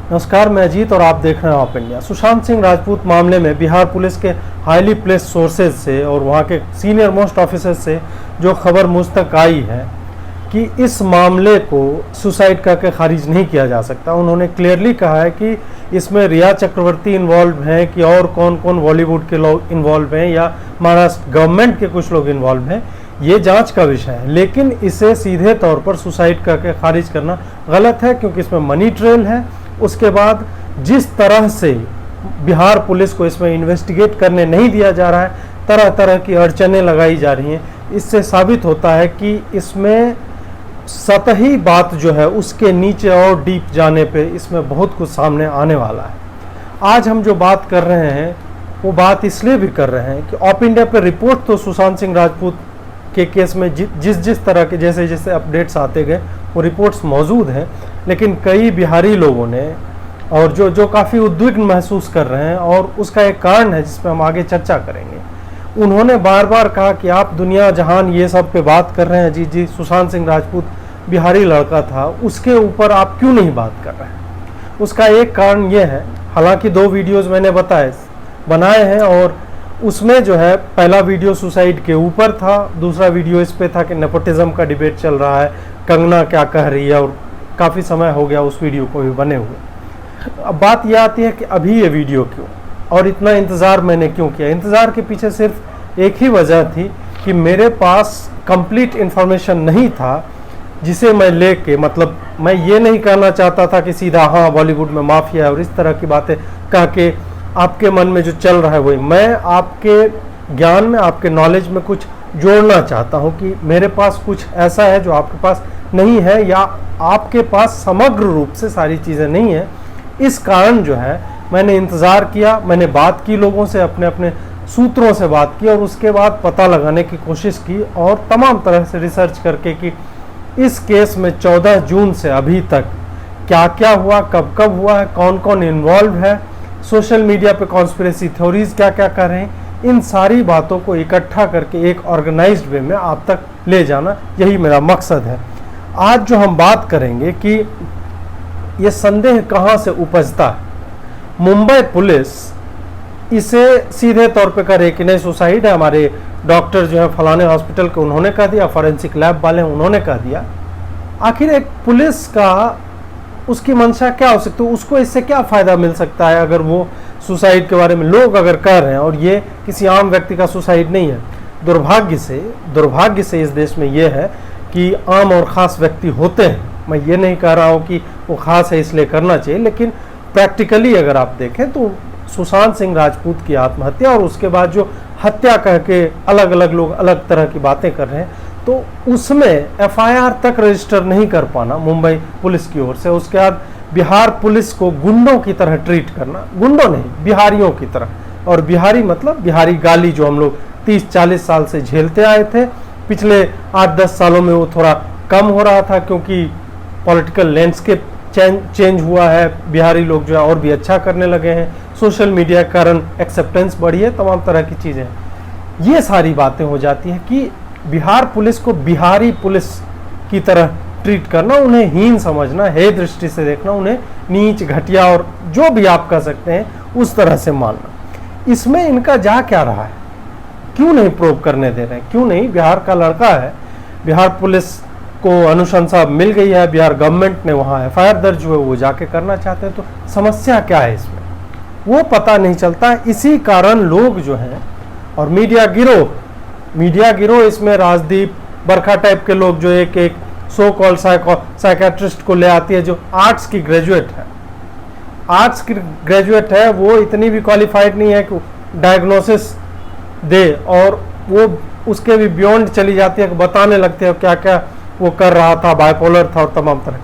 नमस्कार, मैं अजीत और आप देख रहे हैं ऑप इंडिया। सुशांत सिंह राजपूत मामले में बिहार पुलिस के हाईली प्लेस्ड सोर्सेज से और वहां के सीनियर मोस्ट ऑफिसर्स से जो खबर मुझ तक आई है कि इस मामले को सुसाइड करके खारिज नहीं किया जा सकता। उन्होंने क्लियरली कहा है कि इसमें रिया चक्रवर्ती इन्वॉल्व हैं कि और कौन कौन बॉलीवुड के लोग इन्वॉल्व हैं या महाराष्ट्र गवर्नमेंट के कुछ लोग इन्वॉल्व हैं, ये जांच का विषय है। लेकिन इसे सीधे तौर पर सुसाइड करके खारिज करना गलत है, क्योंकि इसमें मनी ट्रेल है। उसके बाद जिस तरह से बिहार पुलिस को इसमें इन्वेस्टिगेट करने नहीं दिया जा रहा है, तरह तरह की अड़चनें लगाई जा रही हैं, इससे साबित होता है कि इसमें सतही बात जो है उसके नीचे और डीप जाने पे इसमें बहुत कुछ सामने आने वाला है। आज हम जो बात कर रहे हैं वो बात इसलिए भी कर रहे हैं कि ऑप इंडिया पे रिपोर्ट तो सुशांत सिंह राजपूत के केस में जिस तरह के जैसे जैसे अपडेट्स आते गए वो रिपोर्ट्स मौजूद हैं, लेकिन कई बिहारी लोगों ने और जो काफ़ी उद्विग्न महसूस कर रहे हैं, और उसका एक कारण है जिस पर हम आगे चर्चा करेंगे। उन्होंने बार बार कहा कि आप दुनिया जहान ये सब पे बात कर रहे हैं, जी सुशांत सिंह राजपूत बिहारी लड़का था, उसके ऊपर आप क्यों नहीं बात कर रहे हैं। उसका एक कारण ये है, हालांकि 2 वीडियोज़ मैंने बनाए हैं, और उसमें जो है पहला वीडियो सुसाइड के ऊपर था, दूसरा वीडियो इस पे था कि नेपोटिज्म का डिबेट चल रहा है, कंगना क्या कह रही है, और काफ़ी समय हो गया उस वीडियो को भी बने हुए। अब बात यह आती है कि अभी ये वीडियो क्यों और इतना इंतज़ार मैंने क्यों किया। इंतज़ार के पीछे सिर्फ एक ही वजह थी कि मेरे पास कंप्लीट इन्फॉर्मेशन नहीं था जिसे मैं लेके, मतलब मैं ये नहीं कहना चाहता था कि सीधा हाँ बॉलीवुड में माफिया है और इस तरह की बातें कह के आपके मन में जो चल रहा है वही। मैं आपके ज्ञान में, आपके नॉलेज में कुछ जोड़ना चाहता हूँ कि मेरे पास कुछ ऐसा है जो आपके पास नहीं है, या आपके पास समग्र रूप से सारी चीज़ें नहीं है। इस कारण जो है मैंने इंतज़ार किया, मैंने बात की लोगों से, अपने अपने सूत्रों से बात की, और उसके बाद पता लगाने की कोशिश की और तमाम तरह से रिसर्च करके कि इस केस में 14 जून से अभी तक क्या क्या हुआ, कब कब हुआ है, कौन कौन इन्वॉल्व है, सोशल मीडिया पे कॉन्स्पिरेसी थ्योरीज क्या क्या कर रहे हैं, इन सारी बातों को इकट्ठा करके एक ऑर्गेनाइज्ड वे में आप तक ले जाना, यही मेरा मकसद है। आज जो हम बात करेंगे कि ये संदेह कहाँ से उपजता है। मुंबई पुलिस इसे सीधे तौर पे करे कि नहीं सुसाइड है, हमारे डॉक्टर जो है फलाने हॉस्पिटल के उन्होंने कह दिया, फॉरेंसिक लैब वाले उन्होंने कह दिया। आखिर एक पुलिस का उसकी मंशा क्या हो सकती है, उसको इससे क्या फ़ायदा मिल सकता है अगर वो सुसाइड के बारे में लोग अगर कह रहे हैं और ये किसी आम व्यक्ति का सुसाइड नहीं है। दुर्भाग्य से इस देश में ये है कि आम और ख़ास व्यक्ति होते हैं। मैं ये नहीं कह रहा हूँ कि वो ख़ास है इसलिए करना चाहिए, लेकिन प्रैक्टिकली अगर आप देखें तो सुशांत सिंह राजपूत की आत्महत्या और उसके बाद जो हत्या कह के अलग अलग लोग अलग तरह की बातें कर रहे हैं, तो उसमें एफआईआर तक रजिस्टर नहीं कर पाना मुंबई पुलिस की ओर से, उसके बाद बिहार पुलिस को गुंडों की तरह ट्रीट करना, गुंडों नहीं बिहारियों की तरह, और बिहारी मतलब बिहारी गाली जो हम लोग 30-40 साल से झेलते आए थे, पिछले 8-10 सालों में वो थोड़ा कम हो रहा था क्योंकि पॉलिटिकल लैंडस्केप चेंज हुआ है, बिहारी लोग जो है और भी अच्छा करने लगे हैं, सोशल मीडिया के कारण एक्सेप्टेंस बढ़ी है, तमाम तरह की चीज़ें। ये सारी बातें हो जाती हैं कि बिहार पुलिस को बिहारी पुलिस की तरह ट्रीट करना, उन्हें हीन समझना, हे दृष्टि से देखना, उन्हें नीच घटिया और जो भी आप कह सकते हैं उस तरह से मानना। इसमें इनका जा क्या रहा है, क्यों नहीं प्रोब करने दे रहे हैं, क्यों नहीं। बिहार का लड़का है, बिहार पुलिस को अनुशंसा मिल गई है, बिहार गवर्नमेंट ने वहाँ एफआईआर दर्ज हुए, वो जाके करना चाहते हैं, तो समस्या क्या है इसमें वो पता नहीं चलता। इसी कारण लोग जो हैं और मीडिया गिरोह इसमें राजदीप बरखा टाइप के लोग जो एक सो कॉल्ड साइकेट्रिस्ट को ले आती है जो आर्ट्स की ग्रेजुएट है, वो इतनी भी क्वालिफाइड नहीं है कि डायग्नोसिस दे, और वो उसके भी बियॉन्ड चली जाती है कि बताने लगते हैं क्या क्या वो कर रहा था, बाइपोलर था और तमाम तरह।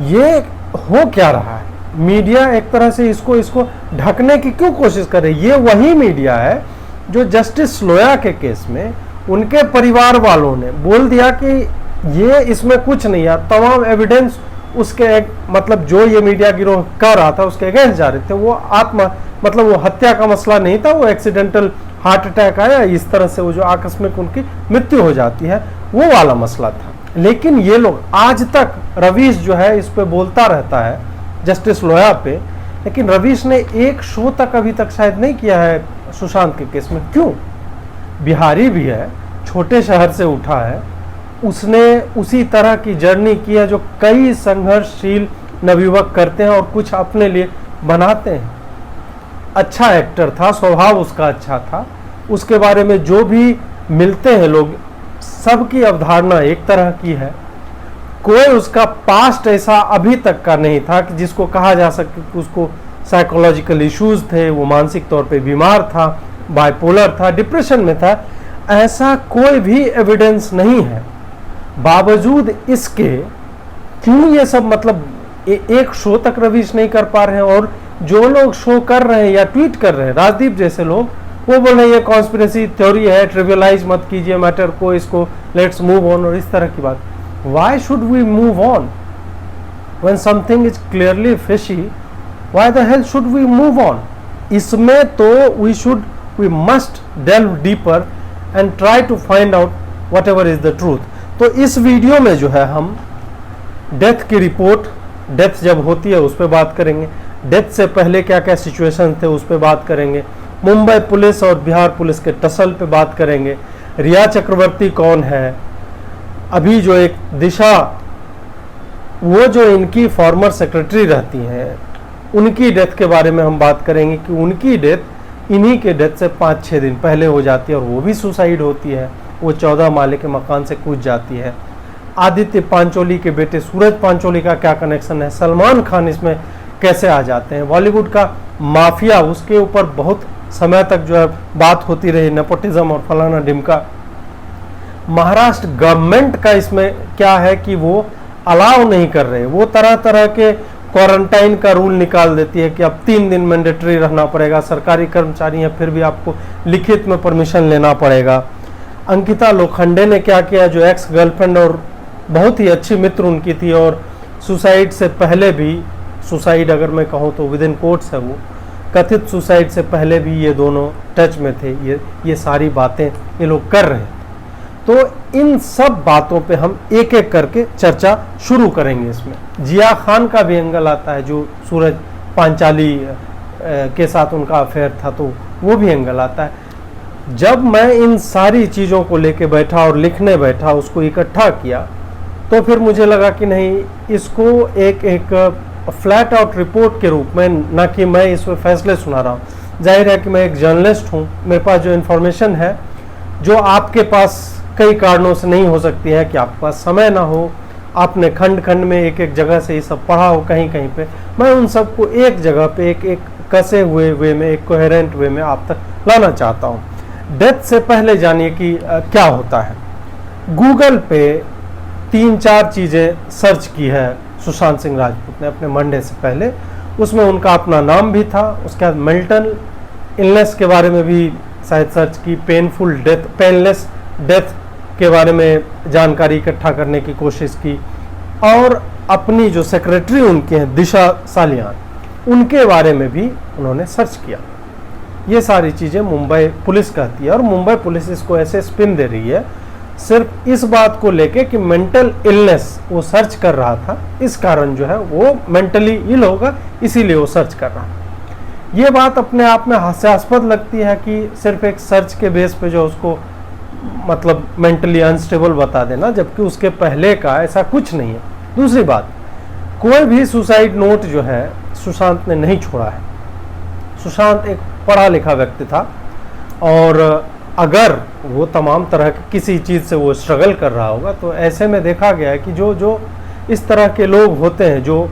ये हो क्या रहा है, मीडिया एक तरह से इसको ढकने की क्यों कोशिश कर रही है। ये वही मीडिया है जो जस्टिस लोया के केस में उनके परिवार वालों ने बोल दिया कि ये इसमें कुछ नहीं है, तमाम एविडेंस उसके मतलब जो ये मीडिया गिरोह कर रहा था उसके अगेंस्ट जा रहे थे, वो मतलब वो हत्या का मसला नहीं था, वो एक्सीडेंटल हार्ट अटैक आया, इस तरह से वो जो आकस्मिक उनकी मृत्यु हो जाती है वो वाला मसला था। लेकिन ये लोग आज तक, रवीश जो है इस पे बोलता रहता है, जस्टिस लोया पे, लेकिन रवीश ने एक शो तक अभी तक शायद नहीं किया है सुशांत के केस में। क्यों? बिहारी भी है, छोटे शहर से उठा है, उसने उसी तरह की जर्नी की है जो कई संघर्षशील नवयुवक करते हैं और कुछ अपने लिए बनाते हैं। अच्छा एक्टर था, स्वभाव उसका अच्छा था, उसके बारे में जो भी मिलते हैं लोग, सबकी अवधारणा एक तरह की है। कोई उसका पास्ट ऐसा अभी तक का नहीं था कि जिसको कहा जा सके कि उसको साइकोलॉजिकल इश्यूज थे, वो मानसिक तौर पे बीमार था, बाइपोलर था, डिप्रेशन में था। ऐसा कोई भी एविडेंस नहीं है। बावजूद इसके क्यों ये सब मतलब एक शो तक रवीश नहीं कर पा रहे हैं, और जो लोग शो कर रहे हैं या ट्वीट कर रहे हैं, राजदीप जैसे लोग, वो बोल रहे हैं ये कॉन्स्पिरेसी थ्योरी है, ट्रिवियलाइज मत कीजिए मैटर को, इसको लेट्स मूव ऑन, और इस तरह की बात। Why should we move on when something is clearly fishy? Why the hell should we move on? इसमें तो we must delve deeper and try to find out whatever is the truth. तो इस video में जो है हम death की report, death जब होती है उस पर बात करेंगे, डेथ से पहले क्या क्या सिचुएशन थे उस पर बात करेंगे, मुंबई पुलिस और बिहार पुलिस के टसल पे बात करेंगे, रिया चक्रवर्ती कौन है, अभी जो एक दिशा, वो जो इनकी फॉर्मर सेक्रेटरी रहती हैं, उनकी डेथ के बारे में हम बात करेंगे कि उनकी डेथ इन्हीं के डेथ से 5-6 दिन पहले हो जाती है और वो भी सुसाइड होती है, वो 14 माले के मकान से कूद जाती है। आदित्य पांचोली के बेटे सूरज पांचोली का क्या कनेक्शन है, सलमान खान इसमें कैसे आ जाते हैं, बॉलीवुड का माफिया, उसके ऊपर बहुत समय तक जो है बात होती रही, नेपोटिज्म और फलाना ढिमका। महाराष्ट्र गवर्नमेंट का इसमें क्या है कि वो अलाउ नहीं कर रहे, वो तरह तरह के क्वारंटाइन का रूल निकाल देती है कि अब 3 दिन मैंडेटरी रहना पड़ेगा, सरकारी कर्मचारी हैं फिर भी आपको लिखित में परमिशन लेना पड़ेगा। अंकिता लोखंडे ने क्या किया, जो एक्स गर्लफ्रेंड और बहुत ही अच्छी मित्र उनकी थी, और सुसाइड से पहले भी, सुसाइड अगर मैं कहूँ तो विद इन कोट्स है, वो कथित सुसाइड से पहले भी ये दोनों टच में थे। ये सारी बातें ये लोग कर रहे हैं। तो इन सब बातों पे हम एक एक करके चर्चा शुरू करेंगे। इसमें जिया खान का भी एंगल आता है, जो सूरज पांचाली के साथ उनका अफेयर था, तो वो भी एंगल आता है। जब मैं इन सारी चीज़ों को लेके बैठा और लिखने बैठा, उसको इकट्ठा किया, तो फिर मुझे लगा कि नहीं, इसको एक फ्लैट आउट रिपोर्ट के रूप में, ना कि मैं इसमें फैसले सुना रहा हूँ। जाहिर है कि मैं एक जर्नलिस्ट हूँ, मेरे पास जो इन्फॉर्मेशन है, जो आपके पास कई कारणों से नहीं हो सकती है, कि आपके पास समय ना हो, आपने खंड खंड में एक एक जगह से ये सब पढ़ा हो कहीं कहीं पे, मैं उन सबको एक जगह पे एक कसे हुए वे में, एक कोहेरेंट वे में आप तक लाना चाहता हूँ। डेथ से पहले जानिए कि क्या होता है। गूगल पे 3-4 चीज़ें सर्च की है सुशांत सिंह राजपूत ने अपने मंडे से पहले। उसमें उनका अपना नाम भी था, उसके बाद मेंटल इलनेस के बारे में भी शायद सर्च की, पेनफुल डेथ, पेनलेस डेथ के बारे में जानकारी इकट्ठा करने की कोशिश की, और अपनी जो सेक्रेटरी उनके हैं दिशा सालियान, उनके बारे में भी उन्होंने सर्च किया। ये सारी चीज़ें मुंबई पुलिस कहती है, और मुंबई पुलिस इसको ऐसे स्पिन दे रही है सिर्फ इस बात को लेके कि मेंटल इलनेस वो सर्च कर रहा था, इस कारण जो है वो मेंटली इल होगा, इसीलिए वो सर्च कर रहा है। ये बात अपने आप में हास्यास्पद लगती है कि सिर्फ एक सर्च के बेस पे जो उसको मतलब मेंटली अनस्टेबल बता देना, जबकि उसके पहले का ऐसा कुछ नहीं है। दूसरी बात, कोई भी सुसाइड नोट जो है सुशांत ने नहीं छोड़ा है। सुशांत एक पढ़ा लिखा व्यक्ति था, और अगर वो तमाम तरह की किसी चीज़ से वो स्ट्रगल कर रहा होगा, तो ऐसे में देखा गया है कि जो इस तरह के लोग होते हैं, जो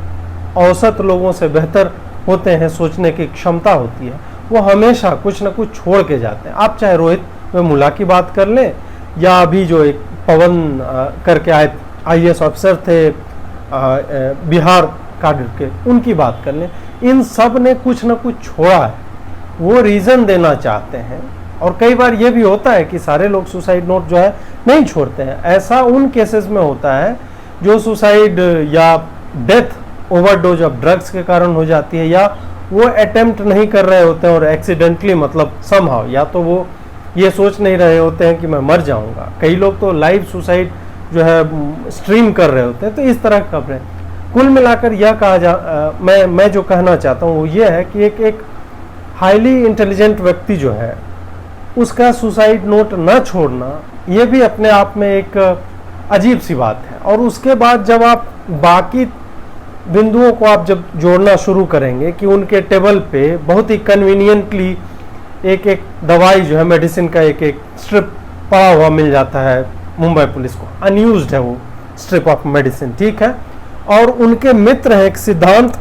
औसत लोगों से बेहतर होते हैं, सोचने की क्षमता होती है, वो हमेशा कुछ ना कुछ छोड़ के जाते हैं। आप चाहे रोहित वेमुला की बात कर लें, या अभी जो एक पवन करके IAS ऑफिसर थे बिहार काडर के, उनकी बात कर लें, इन सब ने कुछ ना कुछ छोड़ा है, वो रीज़न देना चाहते हैं। और कई बार ये भी होता है कि सारे लोग सुसाइड नोट जो है नहीं छोड़ते हैं। ऐसा उन केसेस में होता है जो सुसाइड या डेथ ओवरडोज ऑफ ड्रग्स के कारण हो जाती है, या वो अटेम्प्ट नहीं कर रहे होते हैं और एक्सीडेंटली, मतलब समहाउ, या तो वो ये सोच नहीं रहे होते हैं कि मैं मर जाऊंगा। कई लोग तो लाइव सुसाइड जो है स्ट्रीम कर रहे होते हैं। तो इस तरह का खबरें, कुल मिलाकर यह मैं जो कहना चाहता हूँ वो ये है कि एक हाईली इंटेलिजेंट व्यक्ति जो है उसका सुसाइड नोट न छोड़ना ये भी अपने आप में एक अजीब सी बात है। और उसके बाद जब आप बाकी बिंदुओं को आप जब जोड़ना शुरू करेंगे कि उनके टेबल पे बहुत ही कन्वीनियंटली एक दवाई जो है मेडिसिन का एक स्ट्रिप पड़ा हुआ मिल जाता है मुंबई पुलिस को, अनयूज्ड है वो स्ट्रिप ऑफ मेडिसिन, ठीक है। और उनके मित्र हैं एक सिद्धांत,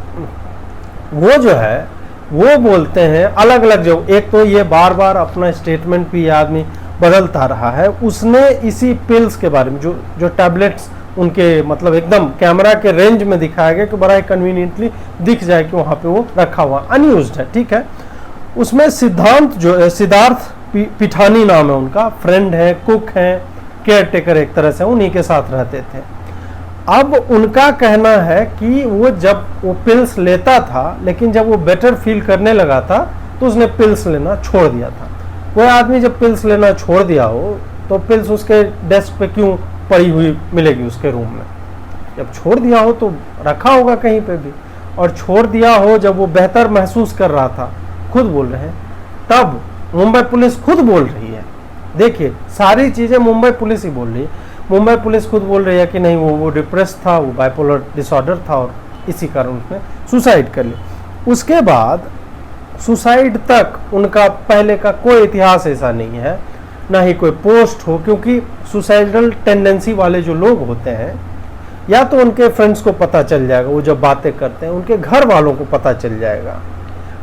वो जो है वो बोलते हैं अलग अलग, जो एक तो ये बार बार अपना स्टेटमेंट भी आदमी बदलता रहा है, उसने इसी पिल्स के बारे में जो टैबलेट्स उनके मतलब एकदम कैमरा के रेंज में दिखाया गया कि बड़ा ही कन्वीनियंटली दिख जाए कि वहाँ पे वो रखा हुआ अनयूज्ड है, ठीक है। उसमें सिद्धांत जो सिद्धार्थ पिठानी नाम है उनका, फ्रेंड है, कुक है, केयर टेकर एक तरह से उन्हीं के साथ रहते थे। अब उनका कहना है कि वो जब वो पिल्स लेता था लेकिन जब वो बेटर फील करने लगा था तो उसने पिल्स लेना छोड़ दिया था। कोई आदमी जब पिल्स लेना छोड़ दिया हो तो पिल्स उसके डेस्क पे क्यों पड़ी हुई मिलेगी उसके रूम में? जब छोड़ दिया हो तो रखा होगा कहीं पे भी, और छोड़ दिया हो जब वो बेहतर महसूस कर रहा था, खुद बोल रहे हैं, तब मुंबई पुलिस खुद बोल रही है। देखिए सारी चीजें मुंबई पुलिस ही बोल रही है। मुंबई पुलिस खुद बोल रही है कि नहीं वो डिप्रेस था, वो बाइपोलर डिसऑर्डर था और इसी कारण उसने सुसाइड कर लिया। उसके बाद सुसाइड तक उनका पहले का कोई इतिहास ऐसा नहीं है, ना ही कोई पोस्ट हो, क्योंकि सुसाइडल टेंडेंसी वाले जो लोग होते हैं या तो उनके फ्रेंड्स को पता चल जाएगा, वो जब बातें करते हैं उनके घर वालों को पता चल जाएगा।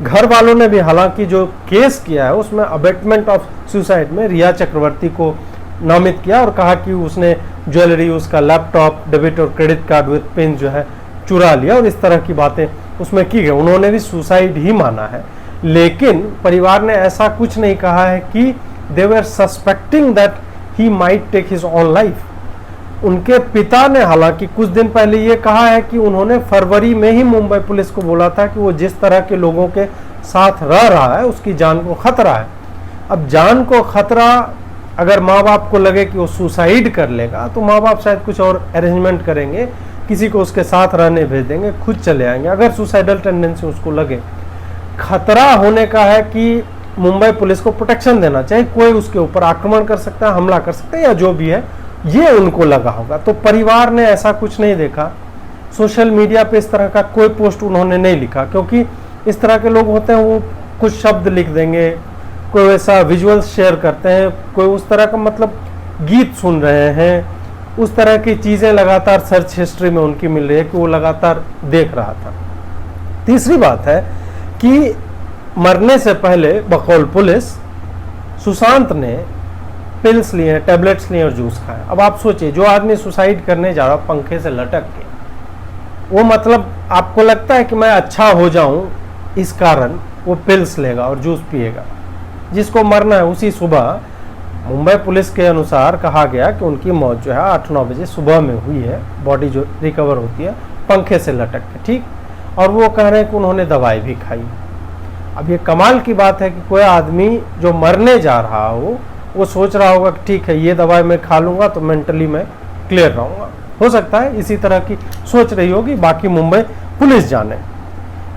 घर वालों ने भी हालांकि जो केस किया है उसमें अबेटमेंट ऑफ सुसाइड में रिया चक्रवर्ती को नामित किया और कहा कि उसने ज्वेलरी, उसका लैपटॉप, डेबिट और क्रेडिट कार्ड विद पिन जो है चुरा लिया और इस तरह की बातें उसमें की गई। उन्होंने भी सुसाइड ही माना है, लेकिन परिवार ने ऐसा कुछ नहीं कहा है कि they were suspecting that he might take his own life. उनके पिता ने हालांकि कुछ दिन पहले ये कहा है कि उन्होंने फरवरी में ही मुंबई पुलिस को बोला था कि वो जिस तरह के लोगों के साथ रह रहा है उसकी जान को खतरा है। अब जान को खतरा अगर माँ बाप को लगे कि वो सुसाइड कर लेगा तो माँ बाप शायद कुछ और अरेंजमेंट करेंगे, किसी को उसके साथ रहने भेज देंगे, खुद चले आएंगे। अगर सुसाइडल टेंडेंसी उसको लगे, खतरा होने का है कि मुंबई पुलिस को प्रोटेक्शन देना चाहिए, कोई उसके ऊपर आक्रमण कर सकता है, हमला कर सकता है या जो भी है, ये उनको लगा होगा। तो परिवार ने ऐसा कुछ नहीं देखा, सोशल मीडिया पे इस तरह का कोई पोस्ट उन्होंने नहीं लिखा, क्योंकि इस तरह के लोग होते हैं वो कुछ शब्द लिख देंगे, कोई वैसा विजुअल्स शेयर करते हैं, कोई उस तरह का मतलब गीत सुन रहे हैं, उस तरह की चीज़ें लगातार सर्च हिस्ट्री में उनकी मिल रही है कि वो लगातार देख रहा था। तीसरी बात है कि मरने से पहले बकौल पुलिस सुशांत ने पिल्स लिए, टैबलेट्स लिए और जूस खाया। अब आप सोचिए, जो आदमी सुसाइड करने जा रहा पंखे से लटक के, वो मतलब आपको लगता है कि मैं अच्छा हो जाऊं इस कारण वो पिल्स लेगा और जूस पिएगा? जिसको मरना है उसी सुबह, मुंबई पुलिस के अनुसार कहा गया कि उनकी मौत जो है 8-9 बजे सुबह में हुई है, बॉडी जो रिकवर होती है पंखे से लटक के, ठीक। और वो कह रहे हैं कि उन्होंने दवाई भी खाई। अब ये कमाल की बात है कि कोई आदमी जो मरने जा रहा हो वो सोच रहा होगा कि ठीक है ये दवाई मैं खा लूँगा तो मेंटली मैं क्लियर रहूँगा। हो सकता है इसी तरह की सोच रही होगी, बाकी मुंबई पुलिस जाने।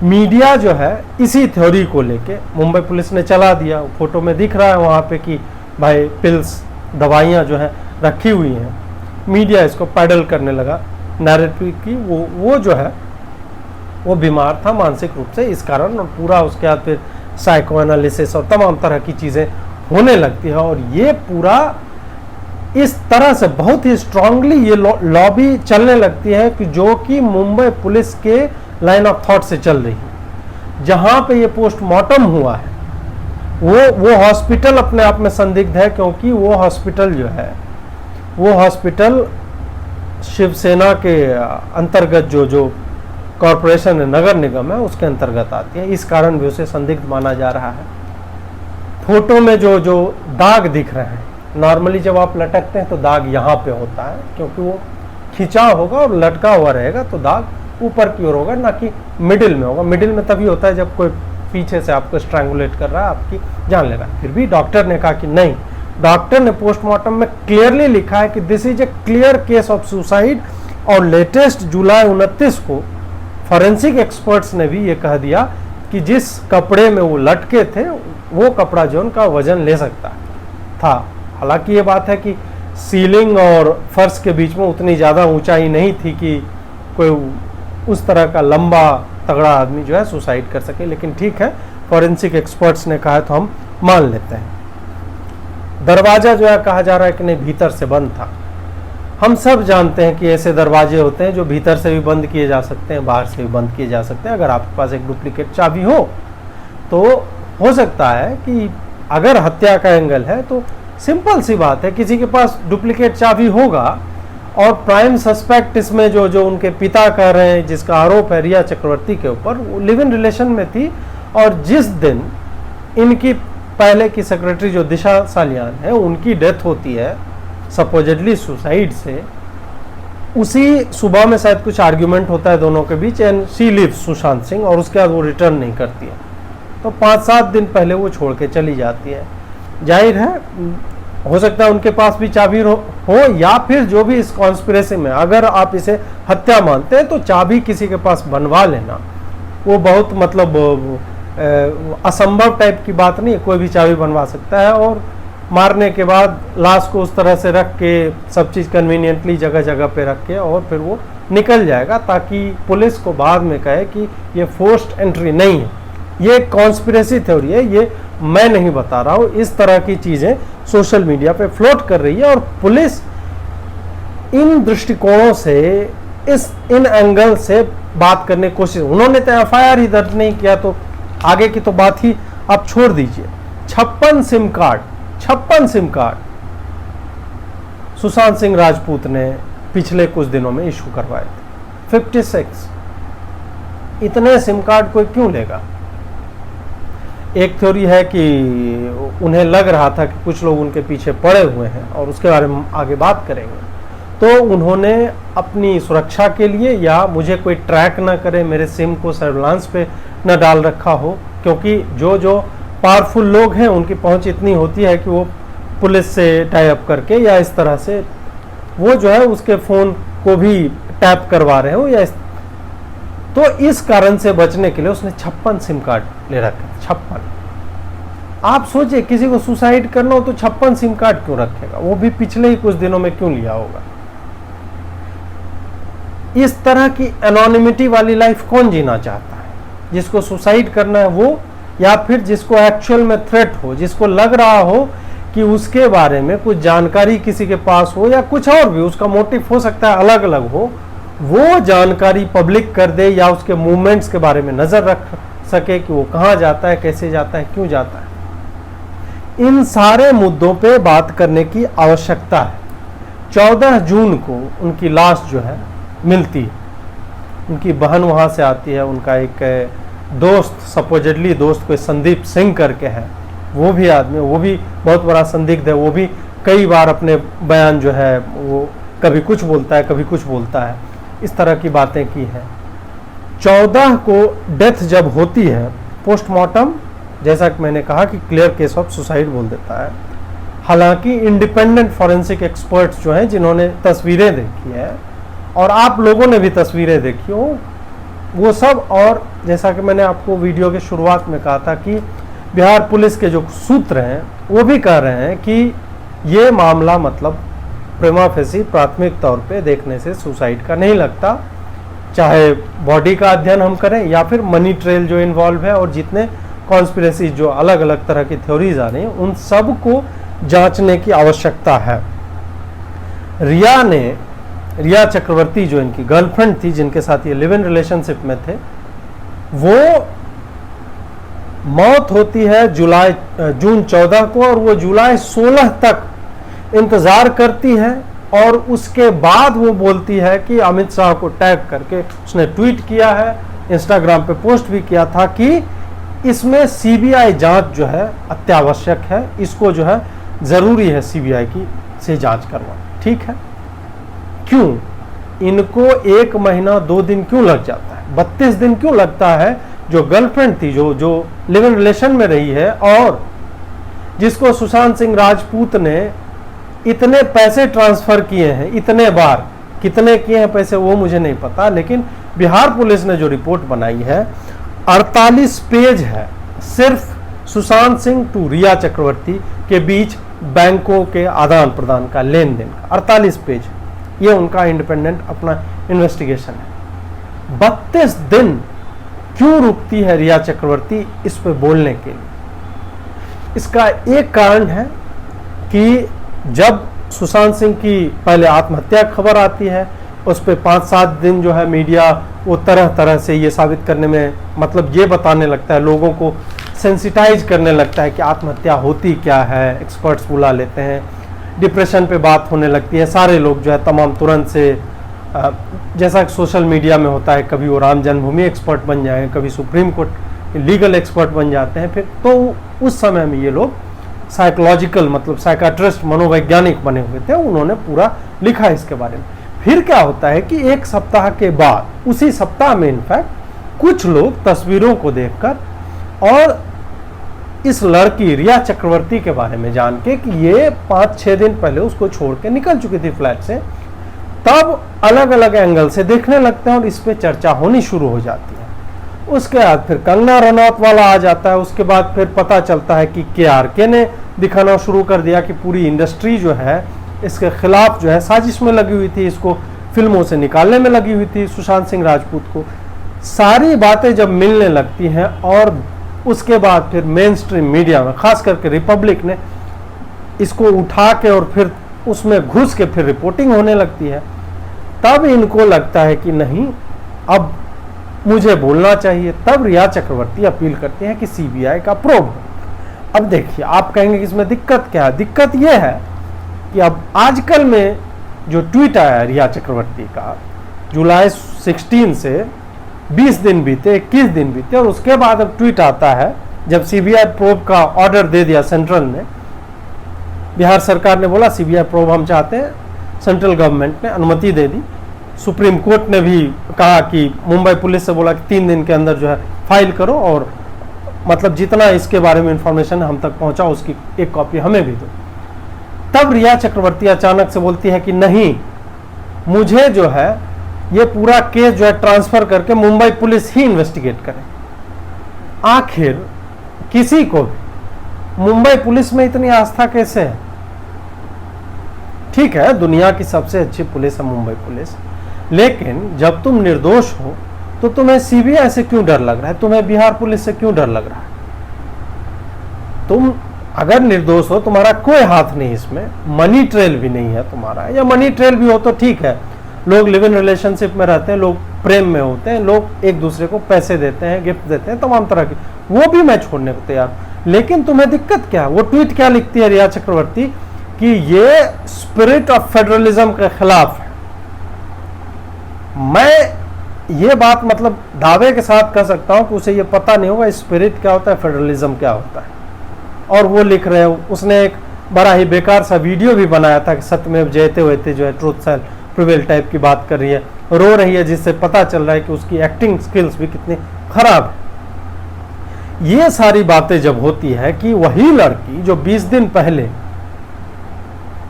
मीडिया जो है इसी थ्योरी को लेके मुंबई पुलिस ने चला दिया। फोटो में दिख रहा है वहाँ पे कि भाई पिल्स, दवाइयाँ जो है रखी हुई हैं। मीडिया इसको पैडल करने लगा नैरेटिव की वो जो है वो बीमार था मानसिक रूप से, इस कारण, और पूरा उसके बाद फिर साइको एनालिसिस और तमाम तरह की चीज़ें होने लगती है। और ये पूरा इस तरह से बहुत ही स्ट्रांगली ये लॉबी चलने लगती है कि जो कि मुंबई पुलिस के लाइन ऑफ थॉट से चल रही है। जहाँ पे ये पोस्टमार्टम हुआ है वो हॉस्पिटल अपने आप में संदिग्ध है, क्योंकि वो हॉस्पिटल जो है वो हॉस्पिटल शिवसेना के अंतर्गत जो कॉरपोरेशन है, नगर निगम है, उसके अंतर्गत आती है। इस कारण भी उसे संदिग्ध माना जा रहा है। फोटो में जो दाग दिख रहे हैं, नॉर्मली जब आप लटकते हैं तो दाग यहाँ पे होता है, क्योंकि वो खिंचा होगा और लटका हुआ रहेगा तो दाग ऊपर की ओर होगा, ना कि मिडिल में होगा। मिडिल में तभी होता है जब कोई पीछे से आपको स्ट्रैंगुलेट कर रहा है, आपकी जान ले रहा है। फिर भी डॉक्टर ने कहा कि नहीं, डॉक्टर ने पोस्टमार्टम में क्लियरली लिखा है कि this is a clear case of suicide और लेटेस्ट जुलाई 29 को फॉरेंसिक एक्सपर्ट्स ने भी ये कह दिया कि जिस कपड़े में वो लटके थे वो कपड़ा जो उनका वजन ले सकता था। हालांकि ये बात है कि सीलिंग और फर्श के बीच में उतनी ज़्यादा ऊंचाई नहीं थी कि कोई उस तरह का लंबा तगड़ा आदमी जो है सुसाइड कर सके, लेकिन ठीक है, फॉरेंसिक एक्सपर्ट्स ने कहा तो हम मान लेते हैं। दरवाज़ा जो है कहा जा रहा है कि नहीं भीतर से बंद था। हम सब जानते हैं कि ऐसे दरवाजे होते हैं जो भीतर से भी बंद किए जा सकते हैं, बाहर से भी बंद किए जा सकते हैं। अगर आपके पास एक डुप्लीकेट चाबी तो हो सकता है कि अगर हत्या का एंगल है तो सिंपल सी बात है, किसी के पास डुप्लीकेट चाबी होगा। और प्राइम सस्पेक्ट इसमें जो उनके पिता कह रहे हैं, जिसका आरोप है रिया चक्रवर्ती के ऊपर, वो लिव इन रिलेशन में थी और जिस दिन इनकी पहले की सेक्रेटरी जो दिशा सालियान है उनकी डेथ होती है सपोजेडली सुसाइड से, उसी सुबह में शायद कुछ आर्ग्यूमेंट होता है दोनों के बीच and she lives Sushant Singh, और उसके बाद वो रिटर्न नहीं करती है। तो 5-7 दिन पहले वो छोड़ के चली जाती है। जाहिर है हो सकता है उनके पास भी चाबी हो या फिर जो भी इस कॉन्स्पिरेसी में, अगर आप इसे हत्या मानते हैं तो चाबी किसी के पास बनवा लेना वो बहुत मतलब असंभव टाइप की बात नहीं है। कोई भी चाबी बनवा सकता है और मारने के बाद लाश को उस तरह से रख के सब चीज़ कन्वीनियंटली जगह जगह पे रख के और फिर वो निकल जाएगा, ताकि पुलिस को बाद में कहे कि ये फोर्स्ड एंट्री नहीं है, ये कॉन्स्पिरेसी थ्योरी है, ये मैं नहीं बता रहा हूँ। इस तरह की चीज़ें सोशल मीडिया पे फ्लोट कर रही है और पुलिस इन दृष्टिकोणों से इन एंगल से बात करने की कोशिश, उन्होंने तो एफआईआर ही दर्ज नहीं किया तो आगे की तो बात ही आप छोड़ दीजिए। 56 सिम कार्ड सुशांत सिंह राजपूत ने पिछले कुछ दिनों में इशू करवाए थे। 56 इतने सिम कार्ड कोई क्यों लेगा? एक थ्योरी है कि उन्हें लग रहा था कि कुछ लोग उनके पीछे पड़े हुए हैं और उसके बारे में आगे बात करेंगे, तो उन्होंने अपनी सुरक्षा के लिए या मुझे कोई ट्रैक ना करे, मेरे सिम को सर्विलांस पे न डाल रखा हो, क्योंकि जो पावरफुल लोग हैं उनकी पहुंच इतनी होती है कि वो पुलिस से टाई अप करके या इस तरह से वो जो है उसके फ़ोन को भी टैप करवा रहे हो या तो इस कारण से बचने के लिए उसने 56 सिम कार्ड ले रखे। 56। आप सोचिए किसी को सुसाइड करना हो तो 56 सिम कार्ड क्यों रखेगा, वो भी पिछले ही कुछ दिनों में क्यों लिया होगा? इस तरह की एनोनिमिटी वाली लाइफ कौन जीना चाहता है? जिसको सुसाइड करना है वो, या फिर जिसको एक्चुअल में थ्रेट हो, जिसको लग रहा हो कि उसके बारे में कुछ जानकारी किसी के पास हो या कुछ और भी उसका मोटिव हो सकता है अलग अलग हो, वो जानकारी पब्लिक कर दे या उसके मूवमेंट्स के बारे में नजर रख सके कि वो कहाँ जाता है, कैसे जाता है, क्यों जाता है। इन सारे मुद्दों पे बात करने की आवश्यकता है। 14 जून को उनकी लाश जो है मिलती है, उनकी बहन वहाँ से आती है, उनका एक दोस्त, सपोजेडली दोस्त कोई संदीप सिंह करके है, वो भी आदमी, वो भी बहुत बड़ा संदिग्ध है, वो भी कई बार अपने बयान जो है वो कभी कुछ बोलता है कभी कुछ बोलता है, इस तरह की बातें की हैं। 14 को डेथ जब होती है, पोस्टमार्टम जैसा कि मैंने कहा कि क्लियर केस ऑफ सुसाइड बोल देता है। हालांकि इंडिपेंडेंट फॉरेंसिक एक्सपर्ट्स जो हैं जिन्होंने तस्वीरें देखी है और आप लोगों ने भी तस्वीरें देखी हो, वो सब, और जैसा कि मैंने आपको वीडियो के शुरुआत में कहा था कि बिहार पुलिस के जो सूत्र हैं वो भी कह रहे हैं कि ये मामला मतलब प्रिमा फेसी प्राथमिक तौर पे देखने से सुसाइड का नहीं लगता, चाहे बॉडी का अध्ययन हम करें या फिर मनी ट्रेल जो इन्वॉल्व है और जितने कॉन्स्पिरेसी जो अलग अलग तरह की थ्योरीज आ रही हैं उन सब को जांचने की आवश्यकता है। रिया चक्रवर्ती जो इनकी गर्लफ्रेंड थी, जिनके साथ ये लिव इन रिलेशनशिप में थे, वो मौत होती है जून 14 को और वो जुलाई 16 तक इंतजार करती है और उसके बाद वो बोलती है कि अमित शाह को टैग करके उसने ट्वीट किया है, इंस्टाग्राम पे पोस्ट भी किया था कि इसमें सीबीआई जांच जो है अत्यावश्यक है, इसको जो है जरूरी है सीबीआई की से जांच करवाना। ठीक है, क्यों इनको 1 महीना 2 दिन क्यों लग जाता है, 32 दिन क्यों लगता है? जो गर्लफ्रेंड थी, जो लिव इन रिलेशन में रही है और जिसको सुशांत सिंह राजपूत ने इतने पैसे ट्रांसफर किए हैं इतने बार कितने किए हैं पैसे वो मुझे नहीं पता, लेकिन बिहार पुलिस ने जो रिपोर्ट बनाई है 48 पेज है सिर्फ सुशांत सिंह टू रिया चक्रवर्ती के बीच बैंकों के आदान प्रदान का, लेन देन का 48 पेज, ये उनका इंडिपेंडेंट अपना इन्वेस्टिगेशन है। 32 दिन क्यों रुकती है रिया चक्रवर्ती इस पे बोलने के लिए? इसका एक कारण है कि जब सुशांत सिंह की पहले आत्महत्या की खबर आती है, उस पर 5-7 दिन जो है मीडिया वो तरह तरह से ये साबित करने में, मतलब ये बताने लगता है, लोगों को सेंसिटाइज करने लगता है कि आत्महत्या होती क्या है, एक्सपर्ट्स बुला लेते हैं, डिप्रेशन पे बात होने लगती है, सारे लोग जो है तमाम तुरंत से जैसा सोशल मीडिया में होता है, कभी वो राम जन्मभूमि एक्सपर्ट बन जाएंगे, कभी सुप्रीम कोर्ट लीगल एक्सपर्ट बन जाते हैं, फिर तो उस समय में ये लोग साइकोलॉजिकल मतलब साइकाट्रिस्ट मनोवैज्ञानिक बने हुए थे, उन्होंने पूरा लिखा इसके बारे में। फिर क्या होता है कि एक सप्ताह के बाद, उसी सप्ताह में इनफैक्ट कुछ लोग तस्वीरों को देखकर और इस लड़की रिया चक्रवर्ती के बारे में जान के कि ये 5-6 दिन पहले उसको छोड़ के निकल चुकी थी फ्लैट से, तब अलग अलग एंगल से देखने लगते हैं और इस पे चर्चा होनी शुरू हो जाती है। उसके बाद फिर कंगना रनौत वाला आ जाता है, उसके बाद फिर पता चलता है कि KRK ने दिखाना शुरू कर दिया कि पूरी इंडस्ट्री जो है इसके खिलाफ जो है साजिश में लगी हुई थी, इसको फिल्मों से निकालने में लगी हुई थी सुशांत सिंह राजपूत को। सारी बातें जब मिलने लगती हैं और उसके बाद फिर मेन स्ट्रीम मीडिया में खास करके रिपब्लिक ने इसको उठा के और फिर उसमें घुस के फिर रिपोर्टिंग होने लगती है, तब इनको लगता है कि नहीं अब मुझे बोलना चाहिए। तब रिया चक्रवर्ती अपील करती है कि CBI का प्रोब हो। अब देखिए, आप कहेंगे कि इसमें दिक्कत क्या है? दिक्कत यह है कि अब आजकल में जो ट्वीट आया रिया चक्रवर्ती का, जुलाई 16 से 20 दिन बीते, 21 दिन बीते, और उसके बाद अब ट्वीट आता है जब CBI प्रोब का ऑर्डर दे दिया सेंट्रल ने, बिहार सरकार ने बोला CBI प्रोब हम चाहते हैं, सेंट्रल गवर्नमेंट ने अनुमति दे दी। सुप्रीम कोर्ट ने भी कहा कि मुंबई पुलिस से बोला कि 3 दिन के अंदर जो है फाइल करो और मतलब जितना इसके बारे में इंफॉर्मेशन हम तक पहुंचा उसकी एक कॉपी हमें भी दो। तब रिया चक्रवर्ती अचानक से बोलती है कि नहीं, मुझे जो है ये पूरा केस जो है ट्रांसफर करके मुंबई पुलिस ही इन्वेस्टिगेट करे। आखिर किसी को भी मुंबई पुलिस में इतनी आस्था कैसे है? ठीक है, दुनिया की सबसे अच्छी पुलिस है मुंबई पुलिस, लेकिन जब तुम निर्दोष हो तो तुम्हें CBI से क्यों डर लग रहा है? तुम्हें बिहार पुलिस से क्यों डर लग रहा है? तुम अगर निर्दोष हो, तुम्हारा कोई हाथ नहीं इसमें, मनी ट्रेल भी नहीं है तुम्हारा, या मनी ट्रेल भी हो तो ठीक है, लोग लिव इन रिलेशनशिप में रहते हैं, लोग प्रेम में होते हैं, लोग एक दूसरे को पैसे देते हैं, गिफ्ट देते हैं, तमाम तरह की, वो भी मैं छोड़ने को तैयार। लेकिन तुम्हें दिक्कत क्या? वो ट्वीट क्या लिखती है रिया चक्रवर्ती कि ये स्पिरिट ऑफ फेडरलिज्म के खिलाफ है। मैं ये बात मतलब दावे के साथ कह सकता हूं कि उसे ये पता नहीं होगा स्पिरिट क्या होता है, फेडरलिज्म क्या होता है। और वो लिख रहे हो, उसने एक बड़ा ही बेकार सा वीडियो भी बनाया था कि सत्यमेव जयते हुए जो है ट्रूथ शैल प्रिवेल टाइप की बात कर रही है, रो रही है, जिससे पता चल रहा है कि उसकी एक्टिंग स्किल्स भी कितनी खराब है। ये सारी बातें जब होती है कि वही लड़की जो 20 दिन पहले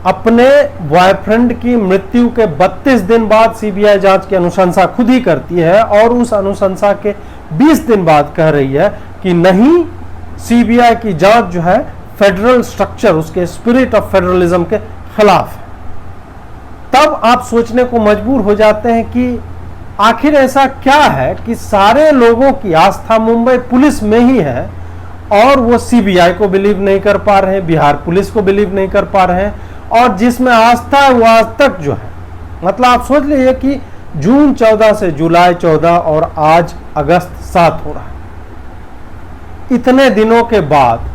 अपने बॉयफ्रेंड की मृत्यु के 32 दिन बाद CBI जांच की अनुशंसा खुद ही करती है और उस अनुशंसा के 20 दिन बाद कह रही है कि नहीं, CBI की जांच जो है फेडरल स्ट्रक्चर, उसके स्पिरिट ऑफ फेडरलिज्म के खिलाफ है, तब आप सोचने को मजबूर हो जाते हैं कि आखिर ऐसा क्या है कि सारे लोगों की आस्था मुंबई पुलिस में ही है और वो CBI को बिलीव नहीं कर पा रहे हैं, बिहार पुलिस को बिलीव नहीं कर पा रहे हैं, और जिसमें आस्था है वो आज तक जो है, मतलब आप सोच लीजिए कि जून 14 से जुलाई 14 और आज अगस्त 7 हो रहा है, इतने दिनों के बाद,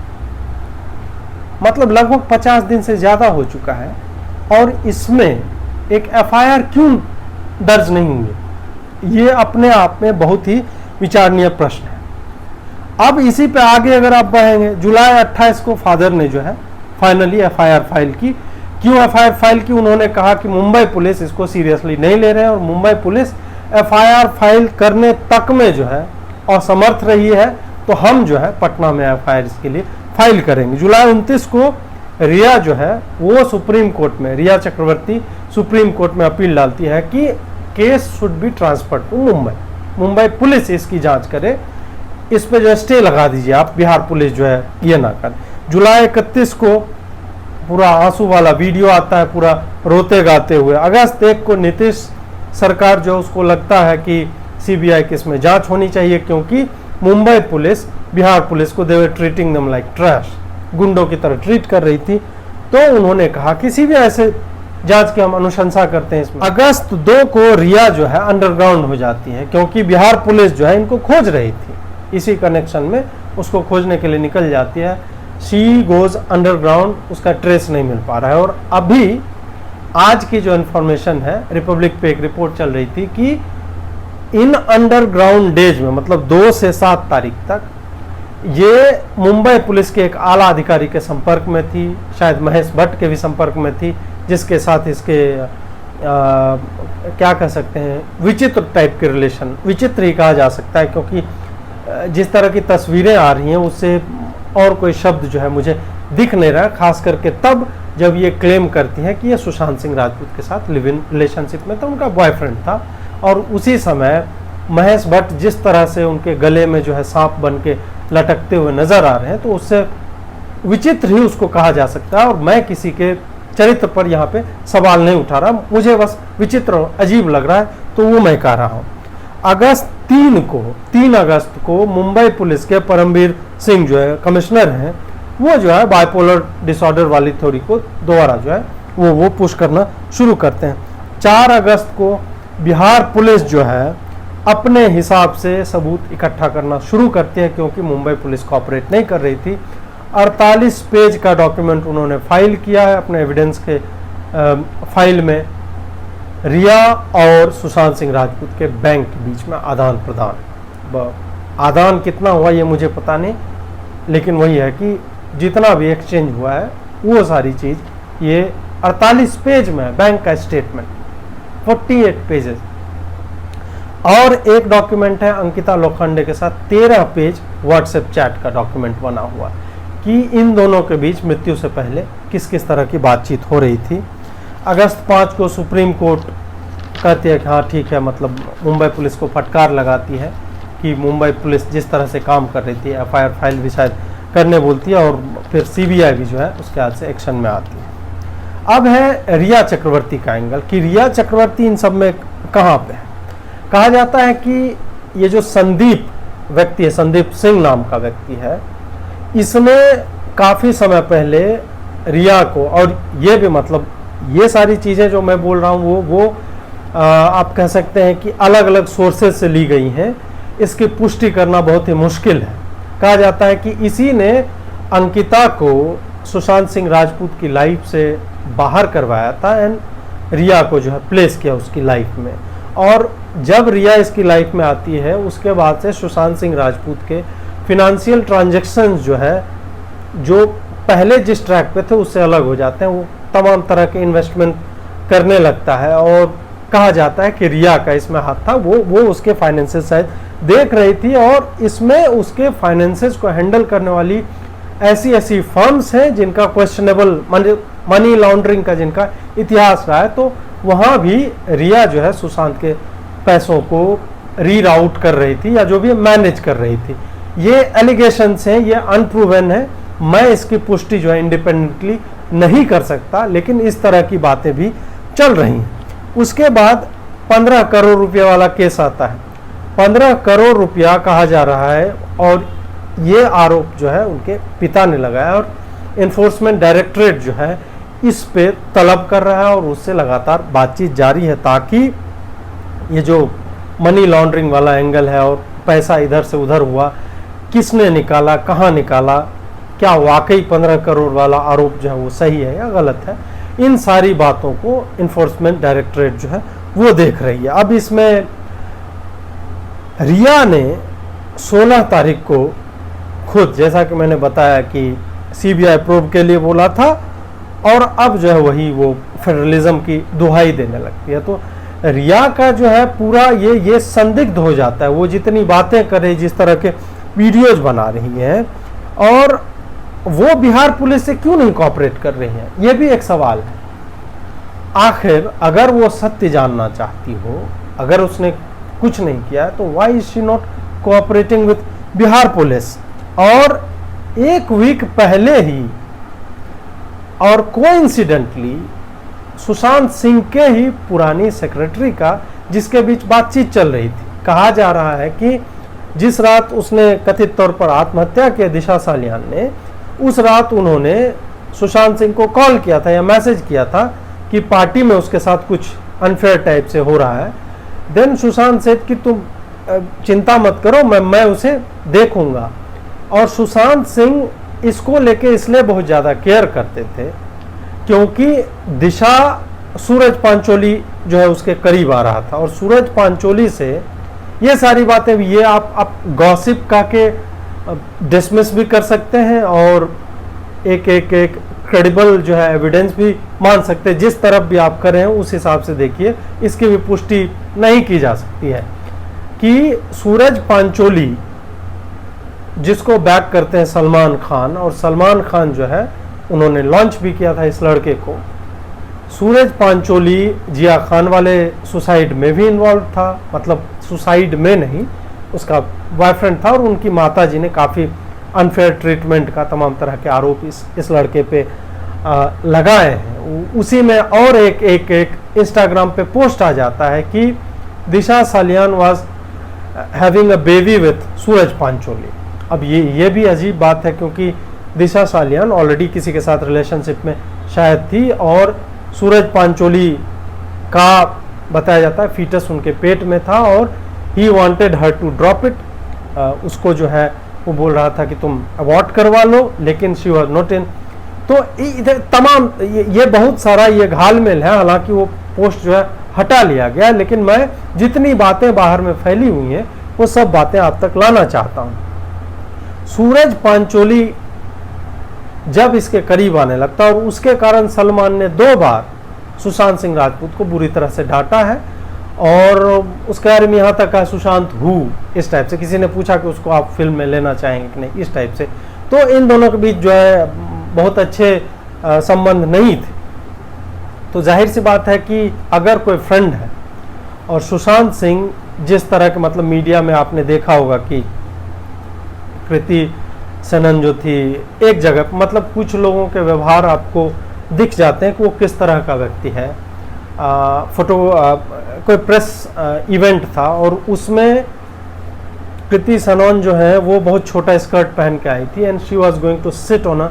मतलब लगभग 50 दिन से ज्यादा हो चुका है, और इसमें एक FIR क्यों दर्ज नहीं हुई? ये अपने आप में बहुत ही विचारणीय प्रश्न है। अब इसी पे आगे अगर आप बढ़ेंगे, जुलाई 28 को फादर ने जो है फाइनली FIR फाइल की। क्यों FIR फाइल की? उन्होंने कहा कि मुंबई पुलिस इसको सीरियसली नहीं ले रहे हैं और मुंबई पुलिस FIR फाइल करने तक में जो है असमर्थ रही है, तो हम जो है पटना में FIR इसके लिए फाइल करेंगे। जुलाई 29 को रिया जो है वो सुप्रीम कोर्ट में, रिया चक्रवर्ती सुप्रीम कोर्ट में अपील डालती है कि case should be transferred to Mumbai, Mumbai police इसकी जांच करे, इस पे जो है स्टे लगा दीजिए आप, बिहार पुलिस जो है ये ना करे। जुलाई 31 को पूरा आंसू वाला वीडियो आता है, पूरा रोते गाते हुए। अगस्त 1 को नीतीश सरकार जो उसको लगता है कि सीबीआई केस में जांच होनी चाहिए, क्योंकि मुंबई पुलिस बिहार पुलिस को दे वर ट्रीटिंग देम लाइक ट्रैश, गुंडों की तरह ट्रीट कर रही थी। तो उन्होंने कहा कि सीबीआई से जांच की हम अनुशंसा करते हैं इसमें। अगस्त 2 को रिया जो है अंडरग्राउंड हो जाती है, क्योंकि बिहार पुलिस जो है इनको खोज रही थी, इसी कनेक्शन में उसको खोजने के लिए निकल जाती है। शी गोज अंडरग्राउंड, उसका ट्रेस नहीं मिल पा रहा है। और अभी आज की जो इन्फॉर्मेशन है, रिपब्लिक पे एक रिपोर्ट चल रही थी कि इन अंडरग्राउंड डेज में, मतलब 2 से 7 तारीख तक, ये मुंबई पुलिस के एक आला अधिकारी के संपर्क में थी, शायद महेश भट्ट के भी संपर्क में थी, जिसके साथ इसके क्या कह सकते हैं, विचित्र टाइप के रिलेशन, विचित्र ही कहा जा सकता है, क्योंकि जिस तरह की तस्वीरें आ रही हैं उससे और कोई शब्द जो है मुझे दिख नहीं रहा, खास करके तब जब ये क्लेम करती है कि ये सुशांत सिंह राजपूत के साथ लिव इन रिलेशनशिप में था, उनका बॉयफ्रेंड था। और उसी समय महेश भट्ट जिस तरह से उनके गले में जो है सांप बन के लटकते हुए नजर आ रहे हैं, तो उससे विचित्र ही उसको कहा जा सकता है। और मैं किसी के चरित्र पर यहाँ पे सवाल नहीं उठा रहा, मुझे बस विचित्र और अजीब लग रहा है, तो वो मैं कह रहा हूँ। अगस्त 3 अगस्त को मुंबई पुलिस के परमवीर सिंह जो है कमिश्नर हैं, वो जो है बाइपोलर डिसऑर्डर वाली थ्योरी को दोबारा जो है वो पुश करना शुरू करते हैं। 4 अगस्त को बिहार पुलिस जो है अपने हिसाब से सबूत इकट्ठा करना शुरू करती है, क्योंकि मुंबई पुलिस कोऑपरेट नहीं कर रही थी। 48 पेज का डॉक्यूमेंट उन्होंने फाइल किया है अपने एविडेंस के फाइल में, रिया और सुशांत सिंह राजपूत के बैंक के बीच में आदान प्रदान। आदान कितना हुआ ये मुझे पता नहीं, लेकिन वही है कि जितना भी एक्सचेंज हुआ है वो सारी चीज़ ये 48 पेज में है, बैंक का स्टेटमेंट 48 पेजेस। और एक डॉक्यूमेंट है अंकिता लोखंडे के साथ 13 पेज व्हाट्सएप चैट का डॉक्यूमेंट बना हुआ कि इन दोनों के बीच मृत्यु से पहले किस किस तरह की बातचीत हो रही थी। अगस्त 5 को सुप्रीम कोर्ट कहती है कि हाँ ठीक है, मतलब मुंबई पुलिस को फटकार लगाती है कि मुंबई पुलिस जिस तरह से काम कर रही थी, एफआईआर फाइल भी शायद करने बोलती है, और फिर सीबीआई भी जो है उसके हाथ से एक्शन में आती है। अब है रिया चक्रवर्ती का एंगल कि रिया चक्रवर्ती इन सब में कहाँ पे है। कहा जाता है कि ये जो संदीप व्यक्ति है, संदीप सिंह नाम का व्यक्ति है, इसने काफ़ी समय पहले रिया को, और ये भी मतलब ये सारी चीज़ें जो मैं बोल रहा हूँ वो आप कह सकते हैं कि अलग अलग सोर्सेज से ली गई हैं, इसकी पुष्टि करना बहुत ही मुश्किल है। कहा जाता है कि इसी ने अंकिता को सुशांत सिंह राजपूत की लाइफ से बाहर करवाया था एंड रिया को जो है प्लेस किया उसकी लाइफ में। और जब रिया इसकी लाइफ में आती है उसके बाद से सुशांत सिंह राजपूत के फिनेंशियल ट्रांजैक्शंस जो है, जो पहले जिस ट्रैक पे थे उससे अलग हो जाते हैं। वो तमाम तरह के इन्वेस्टमेंट करने लगता है और कहा जाता है कि रिया का इसमें हाथ था। वो उसके फाइनेंसेस शायद देख रही थी और इसमें उसके फाइनेंसेस को हैंडल करने वाली ऐसी ऐसी फर्म्स हैं जिनका क्वेश्चनेबल मनी लॉन्ड्रिंग का जिनका इतिहास रहा है। तो वहाँ भी रिया जो है सुशांत के पैसों को रीराउट कर रही थी या जो भी मैनेज कर रही थी। ये एलिगेशंस हैं, ये अनप्रूवन है, मैं इसकी पुष्टि जो है इंडिपेंडेंटली नहीं कर सकता, लेकिन इस तरह की बातें भी चल रही हैं। उसके बाद 15 करोड़ रुपये वाला केस आता है। 15 करोड़ रुपया कहा जा रहा है और ये आरोप जो है उनके पिता ने लगाया और एनफोर्समेंट डायरेक्टरेट जो है इस पे तलब कर रहा है और उससे लगातार बातचीत जारी है ताकि ये जो मनी लॉन्ड्रिंग वाला एंगल है और पैसा इधर से उधर हुआ, किसने निकाला, कहाँ निकाला, क्या वाकई 15 करोड़ वाला आरोप जो है वो सही है या गलत है, इन सारी बातों को इन्फोर्समेंट डायरेक्टरेट जो है वो देख रही है। अब इसमें रिया ने 16 तारीख को खुद, जैसा कि मैंने बताया कि सीबीआई प्रोब के लिए बोला था, और अब जो है वही वो फेडरलिज्म की दुहाई देने लगती है। तो रिया का जो है पूरा ये संदिग्ध हो जाता है। वो जितनी बातें करे, जिस तरह के वीडियोज बना रही है, और वो बिहार पुलिस से क्यों नहीं कोऑपरेट कर रही है, ये भी एक सवाल है। आखिर अगर वो सत्य जानना चाहती हो, अगर उसने कुछ नहीं किया है, तो why is she not cooperating with Bihar police. और एक वीक पहले ही और कोइंसिडेंटली सुशांत सिंह के ही पुरानी सेक्रेटरी का, जिसके बीच बातचीत चल रही थी, कहा जा रहा है कि जिस रात उसने कथित तौर पर आत्महत्या की दिशा सालियान ने, उस रात उन्होंने सुशांत सिंह को कॉल किया था या मैसेज किया था कि पार्टी में उसके साथ कुछ अनफेयर टाइप से हो रहा है। देन सुशांत सेठ कि तुम चिंता मत करो, मैं उसे देखूंगा। और सुशांत सिंह इसको लेके इसलिए बहुत ज़्यादा केयर करते थे क्योंकि दिशा सूरज पांचोली जो है उसके करीब आ रहा था, और सूरज पांचोली से ये सारी बातें, ये आप गॉसिप का के डिसमिस भी कर सकते हैं और एक क्रेडिबल जो है एविडेंस भी मान सकते हैं। जिस तरफ भी आप करें उस हिसाब से देखिए, इसकी भी पुष्टि नहीं की जा सकती है कि सूरज पांचोली, जिसको बैक करते हैं सलमान खान, और सलमान खान जो है उन्होंने लॉन्च भी किया था इस लड़के को। सूरज पांचोली जिया खान वाले सुसाइड में भी इन्वॉल्व था, मतलब सुसाइड में नहीं, उसका बॉयफ्रेंड था, और उनकी माताजी ने काफ़ी अनफेयर ट्रीटमेंट का तमाम तरह के आरोप इस लड़के पे लगाए हैं। उसी में और एक इंस्टाग्राम पे पोस्ट आ जाता है कि Disha Salian was having a baby with Suraj Pancholi. अब ये भी अजीब बात है क्योंकि दिशा सालियान ऑलरेडी किसी के साथ रिलेशनशिप में शायद थी, और सूरज पांचोली का बताया जाता है फीटस उनके पेट में था, और he wanted her to drop it. उसको जो है वो बोल रहा था कि तुम अबॉर्ट करवा लो, लेकिन शी वाज नॉट इन। तो इधर तमाम ये बहुत सारा ये घालमेल है। हालांकि वो पोस्ट जो है हटा लिया गया, लेकिन मैं जितनी बातें बाहर में फैली हुई हैं वो सब बातें आप तक लाना चाहता हूँ। सूरज पांचोली जब इसके करीब आने लगता है, और उसके कारण सलमान ने 2 बार सुशांत सिंह राजपूत को बुरी तरह से डांटा है, और उसके बारे में यहाँ तक है सुशांत हु, इस टाइप से किसी ने पूछा कि उसको आप फिल्म में लेना चाहेंगे कि नहीं, इस टाइप से। तो इन दोनों के बीच जो है बहुत अच्छे संबंध नहीं थे। तो जाहिर सी बात है कि अगर कोई फ्रेंड है, और सुशांत सिंह जिस तरह के, मतलब मीडिया में आपने देखा होगा कि कृति सेनन जो थी एक जगह, मतलब कुछ लोगों के व्यवहार आपको दिख जाते हैं कि वो किस तरह का व्यक्ति है। कोई प्रेस इवेंट था, और उसमें कृति सेनन जो है वो बहुत छोटा स्कर्ट पहन के आई थी, and she was going to sit on a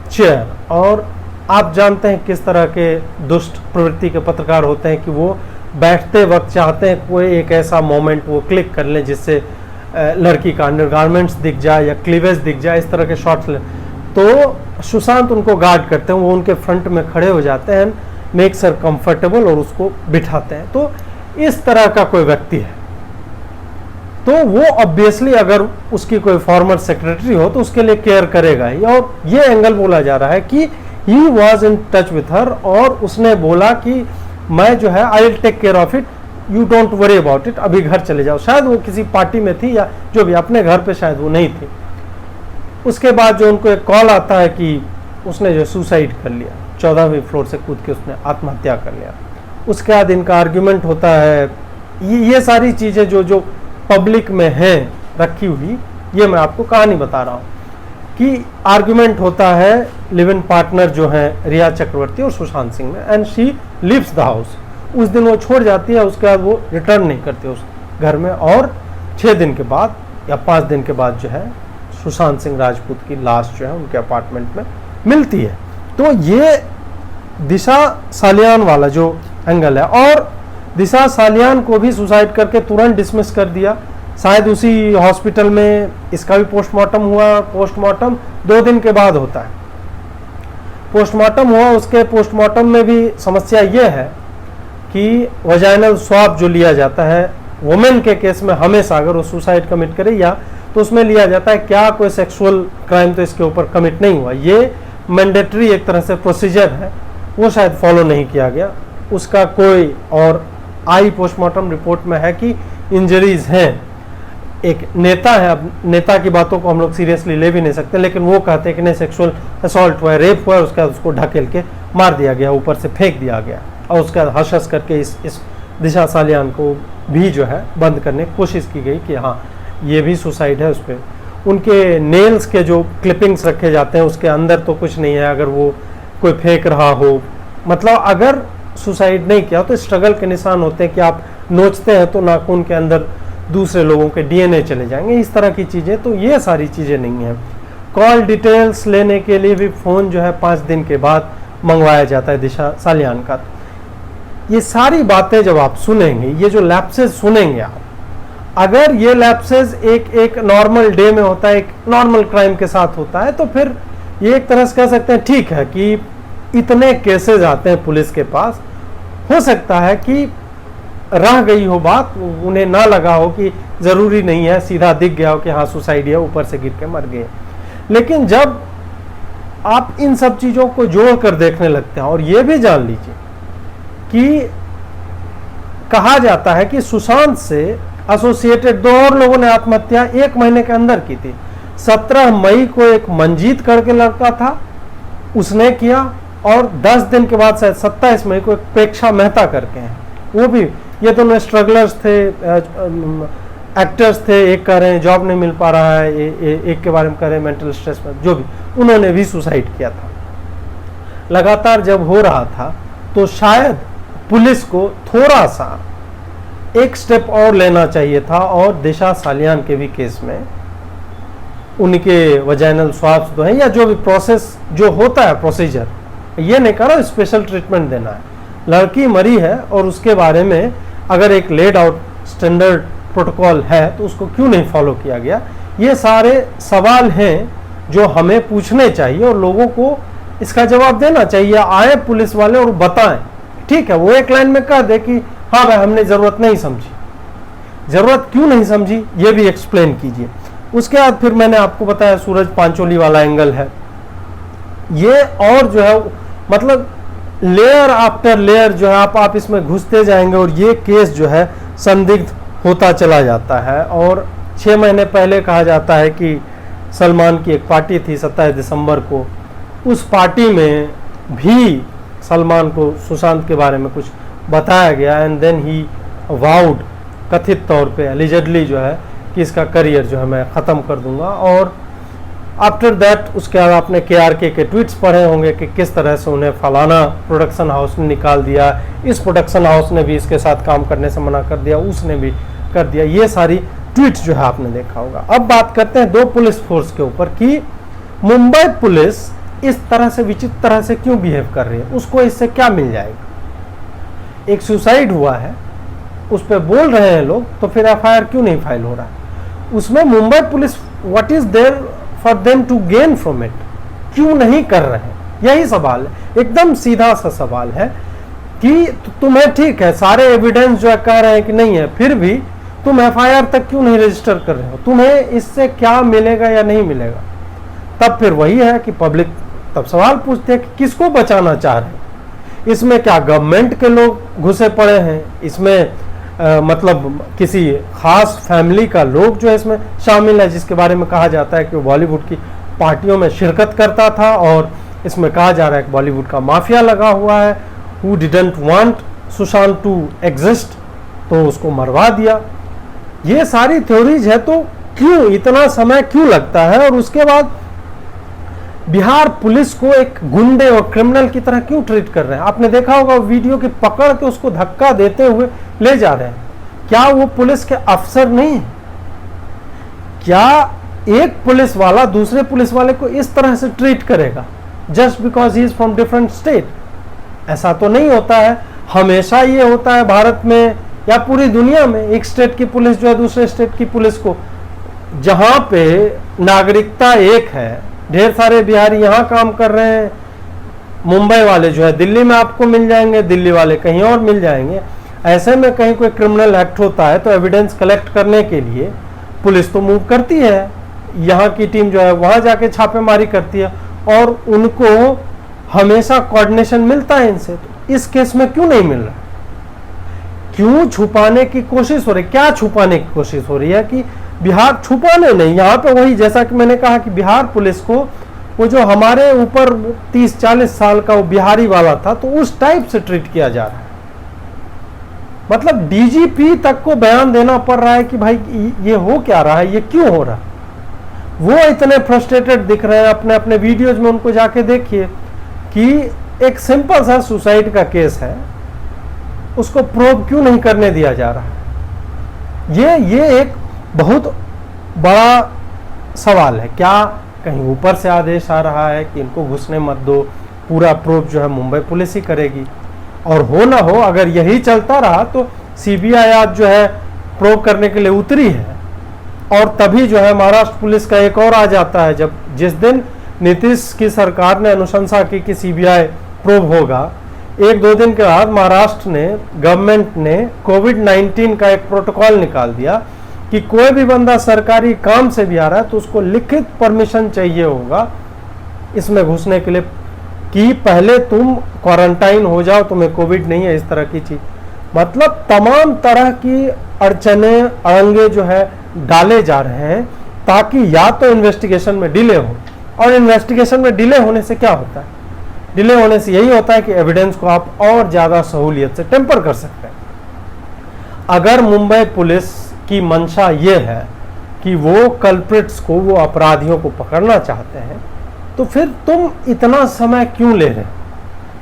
chair. और आप जानते हैं किस तरह के दुष्ट प्रवृत्ति के पत्रकार होते हैं कि वो बैठते वक्त चाहते हैं कोई एक ऐसा मोमेंट वो क्लिक कर लें जिससे लड़की का अंडरगारमेंट्स दिख जाए या क्लीवेज दिख जाए, इस तरह के शॉट्स ले। तो सुशांत उनको गार्ड करते हैं, वो उनके फ्रंट में खड़े हो जाते हैं, मेक्स हर कंफर्टेबल, और उसको बिठाते हैं। तो इस तरह का कोई व्यक्ति है, तो वो ऑब्वियसली अगर उसकी कोई फॉर्मर सेक्रेटरी हो तो उसके लिए केयर करेगा ही। और ये एंगल बोला जा रहा है कि he was in touch with her, और उसने बोला कि मैं जो है I will take care of it, you don't worry about it, अभी घर चले जाओ। शायद वो किसी पार्टी में थी या जो भी, अपने घर पे शायद वो नहीं थी। उसके बाद जो उनको एक कॉल आता है कि उसने जो सुसाइड कर लिया, 14वीं फ्लोर से कूद के उसने आत्महत्या कर लिया। उसके बाद इनका आर्ग्यूमेंट होता है। ये सारी चीज़ें जो पब्लिक में हैं रखी हुई, ये मैं आपको कहानी बता रहा हूँ कि आर्ग्यूमेंट होता है लिव इन पार्टनर जो है रिया चक्रवर्ती और सुशांत सिंह में, and she leaves the house. उस दिन वो छोड़ जाती है, उसके बाद वो रिटर्न नहीं करती उस घर में, और 6 दिन के बाद या 5 दिन के बाद जो है सुशांत सिंह राजपूत की लाश जो है उनके अपार्टमेंट में मिलती है। तो ये दिशा सालियान वाला जो एंगल है, और दिशा सालियान को भी सुसाइड करके तुरंत डिसमिस कर दिया। शायद उसी हॉस्पिटल में इसका भी पोस्टमार्टम हुआ। पोस्टमार्टम 2 दिन के बाद होता है। पोस्टमार्टम हुआ, उसके पोस्टमार्टम में भी समस्या ये है कि वजाइनल स्वाब जो लिया जाता है वुमेन के केस में, हमेशा अगर वो सुसाइड कमिट करे या तो उसमें लिया जाता है क्या कोई सेक्सुअल क्राइम तो इसके ऊपर कमिट नहीं हुआ। ये मैंडेटरी एक तरह से प्रोसीजर है, वो शायद फॉलो नहीं किया गया उसका कोई। और आई पोस्टमार्टम रिपोर्ट में है कि इंजरीज हैं। एक नेता है, अब नेता की बातों को हम लोग सीरियसली ले भी नहीं सकते, लेकिन वो कहते हैं कि नहीं सेक्सुअल असॉल्ट हुआ है, रेप हुआ है, उसके बाद उसको ढकेल के मार दिया गया, ऊपर से फेंक दिया गया, और उसके बाद हंस हंस करके इस दिशा सालियान को भी जो है बंद करने की कोशिश की गई कि हाँ ये भी सुसाइड है। उस पर उनके नेल्स के जो क्लिपिंग्स रखे जाते हैं उसके अंदर तो कुछ नहीं है, अगर वो कोई फेंक रहा हो, मतलब अगर सुसाइड नहीं किया तो स्ट्रगल के निशान होते हैं कि आप नोचते हैं तो नाखून के अंदर दूसरे लोगों के डीएनए चले जाएंगे, इस तरह की चीज़ें, तो ये सारी चीज़ें नहीं हैं। कॉल डिटेल्स लेने के लिए भी फ़ोन जो है 5 दिन के बाद मंगवाया जाता है दिशा सालियान का। ये सारी बातें जब आप सुनेंगे, ये जो लैप्सेस सुनेंगे आप, अगर ये लैप्सेस एक नॉर्मल डे में होता है, एक नॉर्मल क्राइम के साथ होता है, तो फिर ये एक तरह से कह सकते हैं ठीक है कि इतने केसेस आते हैं पुलिस के पास, हो सकता है कि रह गई हो बात, उन्हें ना लगा हो कि ज़रूरी नहीं है, सीधा दिख गया हो कि हाँ सुसाइड है, ऊपर से गिर के मर गए। लेकिन जब आप इन सब चीज़ों को जोड़ कर देखने लगते हैं, और ये भी जान लीजिए कि कहा जाता है कि सुशांत से एसोसिएटेड 2 और लोगों ने आत्महत्या 1 महीने के अंदर की थी। 17 मई को एक मंजीत करके लड़का था, उसने किया, और 10 दिन के बाद शायद 27 मई को एक प्रेक्षा मेहता करके हैं, वो भी, ये दोनों स्ट्रगलर्स थे, एक्टर्स थे, एक कह रहे हैं जॉब नहीं मिल पा रहा है, एक के बारे में कह रहे हैं मेंटल स्ट्रेस में, जो भी, उन्होंने भी सुसाइड किया था। लगातार जब हो रहा था तो शायद पुलिस को थोड़ा सा एक स्टेप और लेना चाहिए था, और दिशा सालियान के भी केस में उनके वजाइनल स्वाब्स तो हैं, या जो भी प्रोसेस जो होता है प्रोसीजर, ये नहीं कह रहा स्पेशल ट्रीटमेंट देना है, लड़की मरी है और उसके बारे में अगर एक लेड आउट स्टैंडर्ड प्रोटोकॉल है तो उसको क्यों नहीं फॉलो किया गया। ये सारे सवाल हैं जो हमें पूछने चाहिए और लोगों को इसका जवाब देना चाहिए। आए पुलिस वाले और बताएं, ठीक है, वो एक लाइन में कह दे कि हाँ भाई हमने ज़रूरत नहीं समझी, ज़रूरत क्यों नहीं समझी ये भी एक्सप्लेन कीजिए। उसके बाद फिर मैंने आपको बताया सूरज पांचोली वाला एंगल है ये, और जो है मतलब लेयर आफ्टर लेयर जो है आप इसमें घुसते जाएंगे और ये केस जो है संदिग्ध होता चला जाता है। और 6 महीने पहले कहा जाता है कि सलमान की एक पार्टी थी 27 दिसंबर को, उस पार्टी में भी सलमान को सुशांत के बारे में कुछ बताया गया, एंड देन ही वाउड, कथित तौर पे एलिजेडली जो है कि इसका करियर जो है मैं ख़त्म कर दूंगा। और आफ्टर दैट उसके बाद आपने KRK के ट्वीट्स पढ़े होंगे कि किस तरह से उन्हें फलाना प्रोडक्शन हाउस ने निकाल दिया, इस प्रोडक्शन हाउस ने भी इसके साथ काम करने से मना कर दिया, उसने भी कर दिया, ये सारी ट्वीट्स जो है आपने देखा होगा। अब बात करते हैं 2 पुलिस फोर्स के ऊपर कि मुंबई पुलिस इस तरह से विचित्र तरह से क्यों बिहेव कर रही है, उसको इससे क्या मिल जाएगा। एक सुसाइड हुआ है, उस पर बोल रहे हैं लोग, तो फिर FIR क्यों नहीं फाइल हो रहा है उसमें। Mumbai police what is there for them to gain from it, क्यों नहीं कर रहे हैं, यही सवाल है, एकदम सीधा सा सवाल है कि तुम्हें ठीक है सारे एविडेंस जो है कह रहे हैं कि नहीं है, फिर भी तुम FIR तक क्यों नहीं रजिस्टर कर रहे हो, तुम्हें इससे क्या मिलेगा या नहीं मिलेगा। तब फिर वही है कि पब्लिक तब सवाल पूछते हैं कि किसको बचाना चाह रहे हैं, इसमें क्या गवर्नमेंट के लोग घुसे पड़े हैं, इसमें मतलब किसी खास फैमिली का लोग जो है इसमें शामिल है, जिसके बारे में कहा जाता है कि वो बॉलीवुड की पार्टियों में शिरकत करता था, और इसमें कहा जा रहा है कि बॉलीवुड का माफिया लगा हुआ है, who didn't want Sushant to exist, तो उसको मरवा दिया। ये सारी थ्योरीज है, तो क्यों इतना समय क्यों लगता है, और उसके बाद बिहार पुलिस को एक गुंडे और क्रिमिनल की तरह क्यों ट्रीट कर रहे हैं। आपने देखा होगा वीडियो की पकड़ के उसको धक्का देते हुए ले जा रहे हैं, क्या वो पुलिस के अफसर नहीं है? क्या एक पुलिस वाला दूसरे पुलिस वाले को इस तरह से ट्रीट करेगा just because he is from different state? ऐसा तो नहीं होता है, हमेशा ये होता है भारत में या पूरी दुनिया में, एक स्टेट की पुलिस जो है दूसरे स्टेट की पुलिस को, जहां पे नागरिकता एक है, ढेर सारे बिहारी यहाँ काम कर रहे हैं, मुंबई वाले जो है दिल्ली में आपको मिल जाएंगे, दिल्ली वाले कहीं और मिल जाएंगे। ऐसे में कहीं कोई क्रिमिनल एक्ट होता है तो एविडेंस कलेक्ट करने के लिए पुलिस तो मूव करती है, यहाँ की टीम जो है वहाँ जाके छापेमारी करती है, और उनको हमेशा कोऑर्डिनेशन मिलता है इनसे। तो इस केस में क्यों नहीं मिल रहा, क्यों छुपाने की कोशिश हो रही, क्या छुपाने की कोशिश हो रही है कि बिहार छुपाने नहीं, यहाँ पे वही जैसा कि मैंने कहा कि बिहार पुलिस को वो जो हमारे ऊपर 30-40 साल का वो बिहारी वाला था, तो उस टाइप से ट्रीट किया जा रहा है। मतलब डीजीपी तक को बयान देना पड़ रहा है कि भाई ये हो क्या रहा है, ये क्यों हो रहा है। वो इतने फ्रस्ट्रेटेड दिख रहे हैं। अपने अपने वीडियोज में उनको जाके देखिए कि एक सिंपल सा सुसाइड का केस है, उसको प्रूव क्यों नहीं करने दिया जा रहा है। ये एक बहुत बड़ा सवाल है। क्या कहीं ऊपर से आदेश आ रहा है कि इनको घुसने मत दो, पूरा प्रूफ जो है मुंबई पुलिस ही करेगी। और हो ना हो, अगर यही चलता रहा तो सीबीआई आज जो है प्रूव करने के लिए उतरी है, और तभी जो है महाराष्ट्र पुलिस का एक और आ जाता है। जब जिस दिन नीतीश की सरकार ने अनुशंसा की कि सीबीआई प्रूव होगा, 1-2 दिन के बाद महाराष्ट्र ने, गवर्नमेंट ने कोविड-19 का एक प्रोटोकॉल निकाल दिया कि कोई भी बंदा सरकारी काम से भी आ रहा है तो उसको लिखित परमिशन चाहिए होगा इसमें घुसने के लिए, कि पहले तुम क्वारंटाइन हो जाओ, तुम्हें कोविड नहीं है, इस तरह की चीज। मतलब तमाम तरह की अड़चने, अड़ंगे जो है डाले जा रहे हैं, ताकि या तो इन्वेस्टिगेशन में डिले हो। और इन्वेस्टिगेशन में डिले होने से क्या होता है? डिले होने से यही होता है कि एविडेंस को आप और ज्यादा सहूलियत से टेम्पर कर सकते हैं। अगर मुंबई पुलिस की मंशा ये है कि वो कल्प्रिट्स को, वो अपराधियों को पकड़ना चाहते हैं, तो फिर तुम इतना समय क्यों ले रहे हो?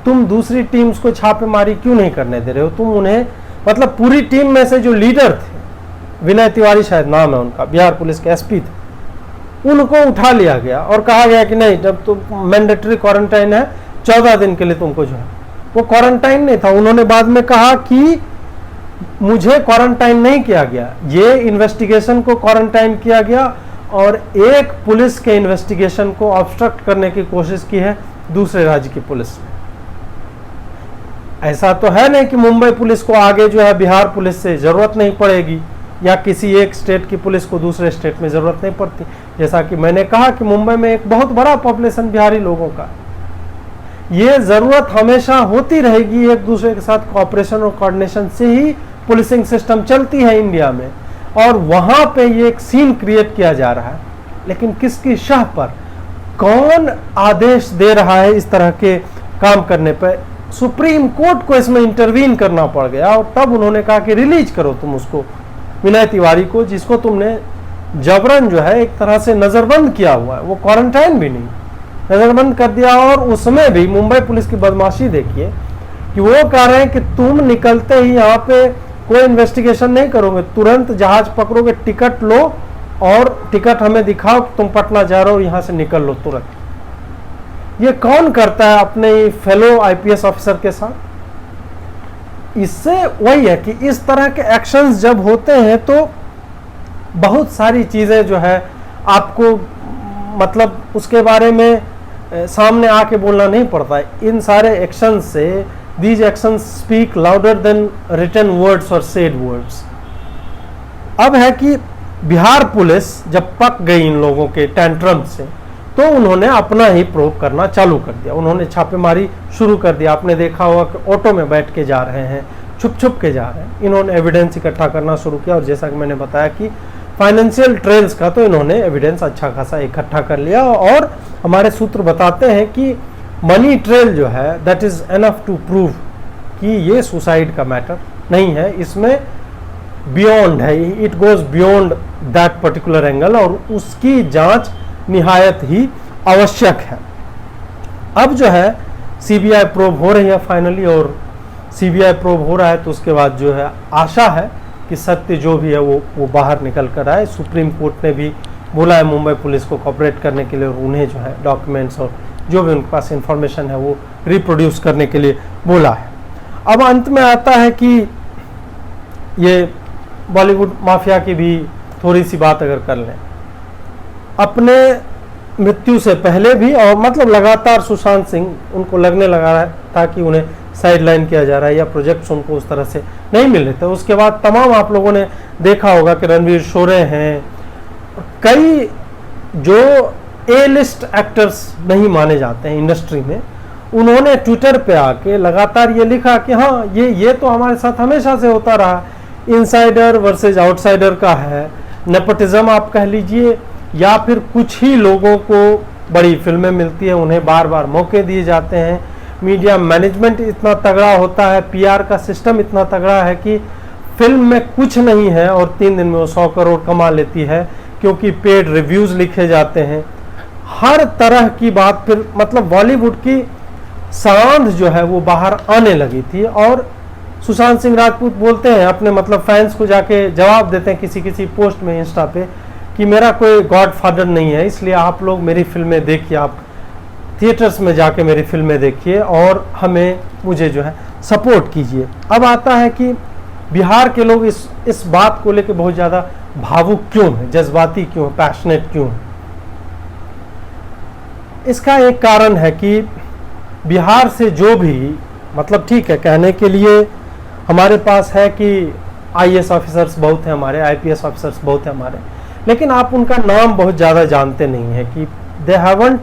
तुम दूसरी टीम्स को छापेमारी क्यों नहीं करने दे रहे हो? तुम उन्हें, मतलब पूरी टीम में से जो लीडर थे, विनय तिवारी शायद नाम है उनका, बिहार पुलिस के एसपी थे, उनको उठा लिया गया और कहा गया कि नहीं, जब तुम मैंडेटरी क्वारंटाइन है 14 दिन के लिए तुमको जो है, वो क्वारंटाइन नहीं था। उन्होंने बाद में कहा कि मुझे क्वारंटाइन नहीं किया गया, ये इन्वेस्टिगेशन को क्वारंटाइन किया गया, और एक पुलिस के इन्वेस्टिगेशन को ऑब्स्ट्रक्ट करने की कोशिश की है दूसरे राज्य की पुलिस ने। ऐसा तो है नहीं कि मुंबई पुलिस को आगे जो है बिहार पुलिस से जरूरत नहीं पड़ेगी, या किसी एक स्टेट की पुलिस को दूसरे स्टेट में जरूरत नहीं पड़ती। जैसा कि मैंने कहा कि मुंबई में एक बहुत बड़ा पॉपुलेशन बिहारी लोगों का, ये जरूरत हमेशा होती रहेगी। एक दूसरे के साथ कोऑपरेशन और कोऑर्डिनेशन से ही पुलिसिंग सिस्टम चलती है इंडिया में, और वहां पे ये एक सीन क्रिएट किया जा रहा है। लेकिन किसकी शाह पर, कौन आदेश दे रहा है इस तरह के काम करने पर? सुप्रीम कोर्ट को इसमें इंटरवीन करना पड़ गया, और तब उन्होंने कहा कि रिलीज करो तुम उसको, विनय तिवारी को, जिसको तुमने जबरन जो है एक तरह से नजरबंद किया हुआ है। वो क्वारंटाइन भी नहीं, नजरबंद कर दिया। और उसमें भी मुंबई पुलिस की बदमाशी देखिए कि वो कह रहे हैं कि तुम निकलते ही यहाँ पे कोई इन्वेस्टिगेशन नहीं करोगे, तुरंत जहाज पकड़ोगे, टिकट लो और टिकट हमें दिखाओ कि तुम पटना जा रहे हो, यहां से निकल लो तुरंत। ये कौन करता है अपने फेलो आईपीएस ऑफिसर के साथ? इससे वही है कि इस तरह के एक्शंस जब होते हैं तो बहुत सारी चीजें जो है आपको, मतलब उसके बारे में सामने आके बोलना नहीं पड़ता है। इन सारे एक्शन से, these actions speak louder than written words or said words। अब है कि बिहार पुलिस जब पक गई इन लोगों के टेंट्रम से, तो उन्होंने अपना ही प्रूव करना चालू कर दिया। उन्होंने छापेमारी शुरू कर दिया। आपने देखा होगा कि ऑटो में बैठ के जा रहे हैं, छुप छुप के जा रहे हैं। इन्होंने एविडेंस इकट्ठा करना शुरू किया, और जैसा कि मैंने बताया कि फाइनेंशियल ट्रेल्स का तो इन्होंने एविडेंस अच्छा खासा इकट्ठा कर लिया। और हमारे सूत्र बताते हैं कि मनी ट्रेल जो है that is enough to prove कि ये सुसाइड का मैटर नहीं है, इसमें बियॉन्ड है, it goes beyond that particular angle, और उसकी जांच निहायत ही आवश्यक है। अब जो है सीबीआई प्रोब हो रही है फाइनली, और सीबीआई प्रोब हो रहा है तो उसके बाद जो है आशा है कि सत्य जो भी है वो बाहर निकल कर आए। सुप्रीम कोर्ट ने भी बोला है मुंबई पुलिस को कोऑपरेट करने के लिए, और उन्हें जो है डॉक्यूमेंट्स और जो भी उनके पास इंफॉर्मेशन है वो रिप्रोड्यूस करने के लिए बोला है। अब अंत में आता है कि ये बॉलीवुड माफिया की भी थोड़ी सी बात अगर कर लें। अपने मृत्यु से पहले भी, और मतलब लगातार सुशांत सिंह, उनको लगने लगा था कि उन्हें साइडलाइन किया जा रहा है या प्रोजेक्ट्स उनको उस तरह से नहीं मिल रहे थे। उसके बाद तमाम आप लोगों ने देखा होगा कि रणवीर शोरे हैं, कई जो ए लिस्ट एक्टर्स नहीं माने जाते हैं इंडस्ट्री में, उन्होंने ट्विटर पे आके लगातार ये लिखा कि हाँ ये तो हमारे साथ हमेशा से होता रहा, इनसाइडर वर्सेस आउटसाइडर का है, नेपोटिज्म आप कह लीजिए, या फिर कुछ ही लोगों को बड़ी फिल्में मिलती है, उन्हें बार बार मौके दिए जाते हैं, मीडिया मैनेजमेंट इतना तगड़ा होता है, पीआर का सिस्टम इतना तगड़ा है कि फिल्म में कुछ नहीं है और 3 दिन में वो 100 करोड़ कमा लेती है, क्योंकि पेड रिव्यूज लिखे जाते हैं, हर तरह की बात। फिर मतलब बॉलीवुड की सांध जो है वो बाहर आने लगी थी। और सुशांत सिंह राजपूत बोलते हैं अपने मतलब फैंस को जाके जवाब देते हैं किसी किसी पोस्ट में इंस्टा पे कि मेरा कोई गॉडफादर नहीं है, इसलिए आप लोग मेरी फिल्में देखिए, आप थिएटर्स में जाके मेरी फिल्में देखिए और मुझे जो है सपोर्ट कीजिए। अब आता है कि बिहार के लोग इस बात को लेकर बहुत ज़्यादा भावुक क्यों है, जज्बाती क्यों है, पैशनेट क्यों है। इसका एक कारण है कि बिहार से जो भी मतलब ठीक है कहने के लिए हमारे पास है कि आईएएस ऑफिसर्स बहुत हैं हमारे, आईपीएस ऑफिसर्स बहुत हैं हमारे, लेकिन आप उनका नाम बहुत ज़्यादा जानते नहीं है कि दे हैवंट,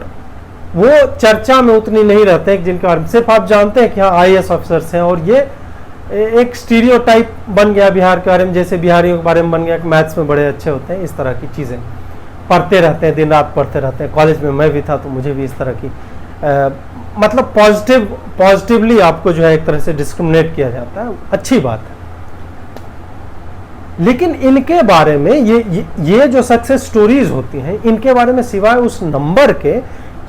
वो चर्चा में उतनी नहीं रहते हैं जिनके बारे में सिर्फ आप जानते हैं कि हाँ आईएएस ऑफिसर्स हैं। और ये एक स्टीरियोटाइप बन गया बिहार के बारे में, जैसे बिहारियों के बारे में बन गया कि मैथ्स में बड़े अच्छे होते हैं, इस तरह की चीज़ें पढ़ते रहते हैं, दिन रात पढ़ते रहते हैं। कॉलेज में मैं भी था तो मुझे भी इस तरह की मतलब पॉजिटिवली आपको जो है एक तरह से डिस्क्रिमिनेट किया जाता है, अच्छी बात है। लेकिन इनके बारे में ये जो सक्सेस स्टोरीज होती हैं, इनके बारे में सिवाय उस नंबर के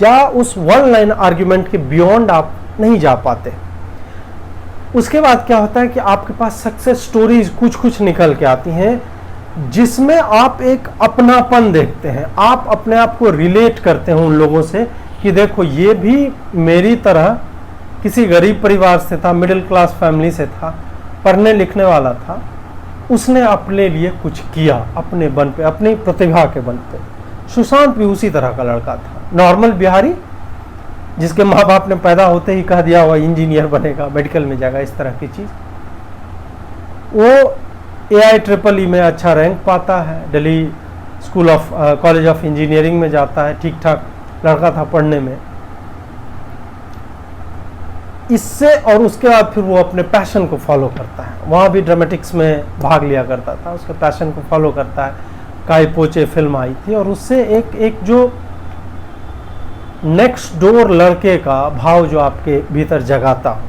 या उस वन लाइन आर्ग्यूमेंट के बियॉन्ड आप नहीं जा पाते। उसके बाद क्या होता है कि आपके पास सक्सेस स्टोरीज कुछ कुछ निकल के आती हैं जिसमें आप एक अपनापन देखते हैं, आप अपने आप को रिलेट करते हैं उन लोगों से कि देखो ये भी मेरी तरह किसी गरीब परिवार से था, मिडिल क्लास फैमिली से था, पढ़ने लिखने वाला था, उसने अपने लिए कुछ किया अपने बन पे, अपनी प्रतिभा के बल पे। सुशांत भी उसी तरह का लड़का था, नॉर्मल बिहारी जिसके माँ बाप ने पैदा होते ही कह दिया हुआ इंजीनियर बनेगा, मेडिकल में जाएगा, इस तरह की चीज़। वो AIEEE में अच्छा रैंक पाता है, दिल्ली कॉलेज ऑफ इंजीनियरिंग में जाता है, ठीक ठाक लड़का था पढ़ने में। इससे और उसके बाद फिर वो अपने पैशन को फॉलो करता है, वहाँ भी ड्रामेटिक्स में भाग लिया करता था, उसके पैशन को फॉलो करता है। काई पोचे फिल्म आई थी और उससे एक जो नेक्स्ट डोर लड़के का भाव जो आपके भीतर जगाता हो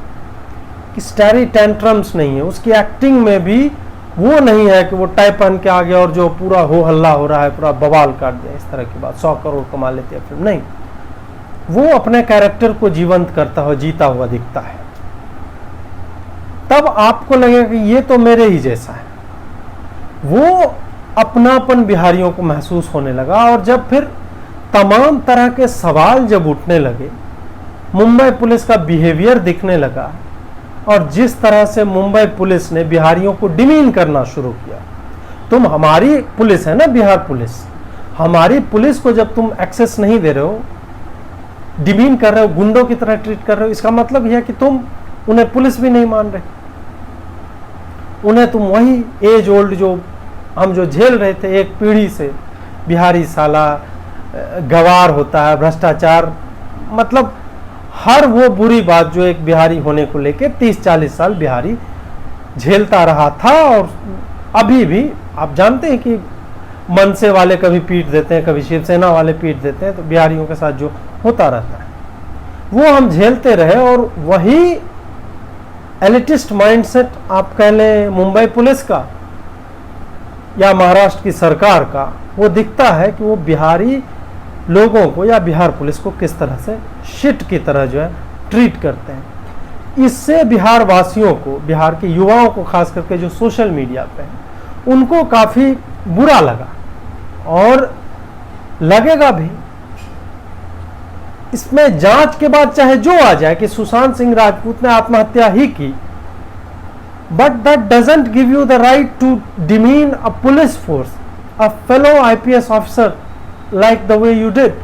कि स्टैरी टेंट्रम्स नहीं है, उसकी एक्टिंग में भी वो नहीं है कि वो टाई पहन के आ गया और जो पूरा हो हल्ला हो रहा है पूरा बवाल काट दिया, इस तरह की बात, 100 करोड़ कमा लेती है फिल्म, नहीं, वो अपने कैरेक्टर को जीवंत करता हुआ, जीता हुआ दिखता है। तब आपको लगेगा कि ये तो मेरे ही जैसा है। वो अपनापन बिहारियों को महसूस होने लगा। और जब फिर तमाम तरह के सवाल जब उठने लगे, मुंबई पुलिस का बिहेवियर दिखने लगा और जिस तरह से मुंबई पुलिस ने बिहारियों को डिमीन करना शुरू किया, तुम हमारी पुलिस है ना, बिहार पुलिस, हमारी पुलिस को जब तुम एक्सेस नहीं दे रहे हो, डिमीन कर रहे हो, गुंडों की तरह ट्रीट कर रहे हो, इसका मतलब यह है कि तुम उन्हें पुलिस भी नहीं मान रहे, उन्हें तुम वही एज ओल्ड जो हम जो झेल रहे थे एक पीढ़ी से, बिहारी साला गवार होता है, भ्रष्टाचार, मतलब हर वो बुरी बात जो एक बिहारी होने को लेके 30-40 साल बिहारी झेलता रहा था। और अभी भी आप जानते हैं कि मनसे वाले कभी पीट देते हैं, कभी शिवसेना वाले पीट देते हैं, तो बिहारियों के साथ जो होता रहता है वो हम झेलते रहे। और वही एलिटिस्ट माइंडसेट आप कह लें मुंबई पुलिस का या महाराष्ट्र की सरकार का, वो दिखता है कि वो बिहारी लोगों को या बिहार पुलिस को किस तरह से शिट की तरह जो है ट्रीट करते हैं। इससे बिहार वासियों को, बिहार के युवाओं को खास करके जो सोशल मीडिया पे हैं, उनको काफ़ी बुरा लगा और लगेगा भी। इसमें जांच के बाद चाहे जो आ जाए कि सुशांत सिंह राजपूत ने आत्महत्या ही की, but that doesn't give you the right to demean a police force, a fellow IPS officer like the way you did.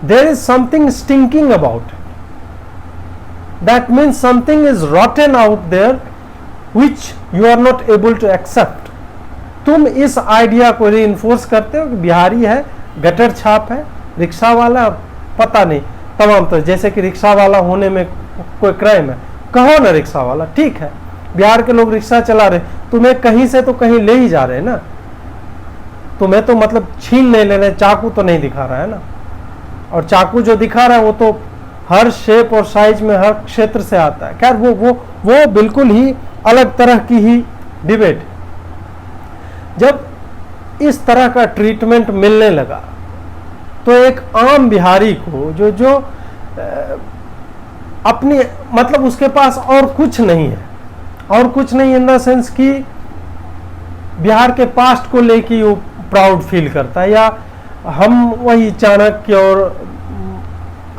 There is something stinking about it. That means something is rotten out there which you are not able to accept. तुम इस idea को reinforce करते हो कि बिहारी है, gutter छाप है, rickshaw वाला, पता नहीं तमाम, तो जैसे कि रिक्शा वाला होने में कोई क्राइम है, कहो ना रिक्शा वाला, ठीक है, बिहार के लोग रिक्शा चला रहे, तुम्हें कहीं से तो कहीं ले ही जा रहे हैं ना, तुम्हें तो मतलब छीन नहीं ले रहे, चाकू तो नहीं दिखा रहा है ना। और चाकू जो दिखा रहा है वो तो हर शेप और साइज में हर क्षेत्र से आता है। खैर वो बिल्कुल ही अलग तरह की ही डिबेट है। जब इस तरह का ट्रीटमेंट मिलने लगा तो एक आम बिहारी को जो अपनी मतलब उसके पास और कुछ नहीं है, और कुछ नहीं इन द सेंस कि बिहार के पास्ट को लेके वो प्राउड फील करता है, या हम वही चाणक्य और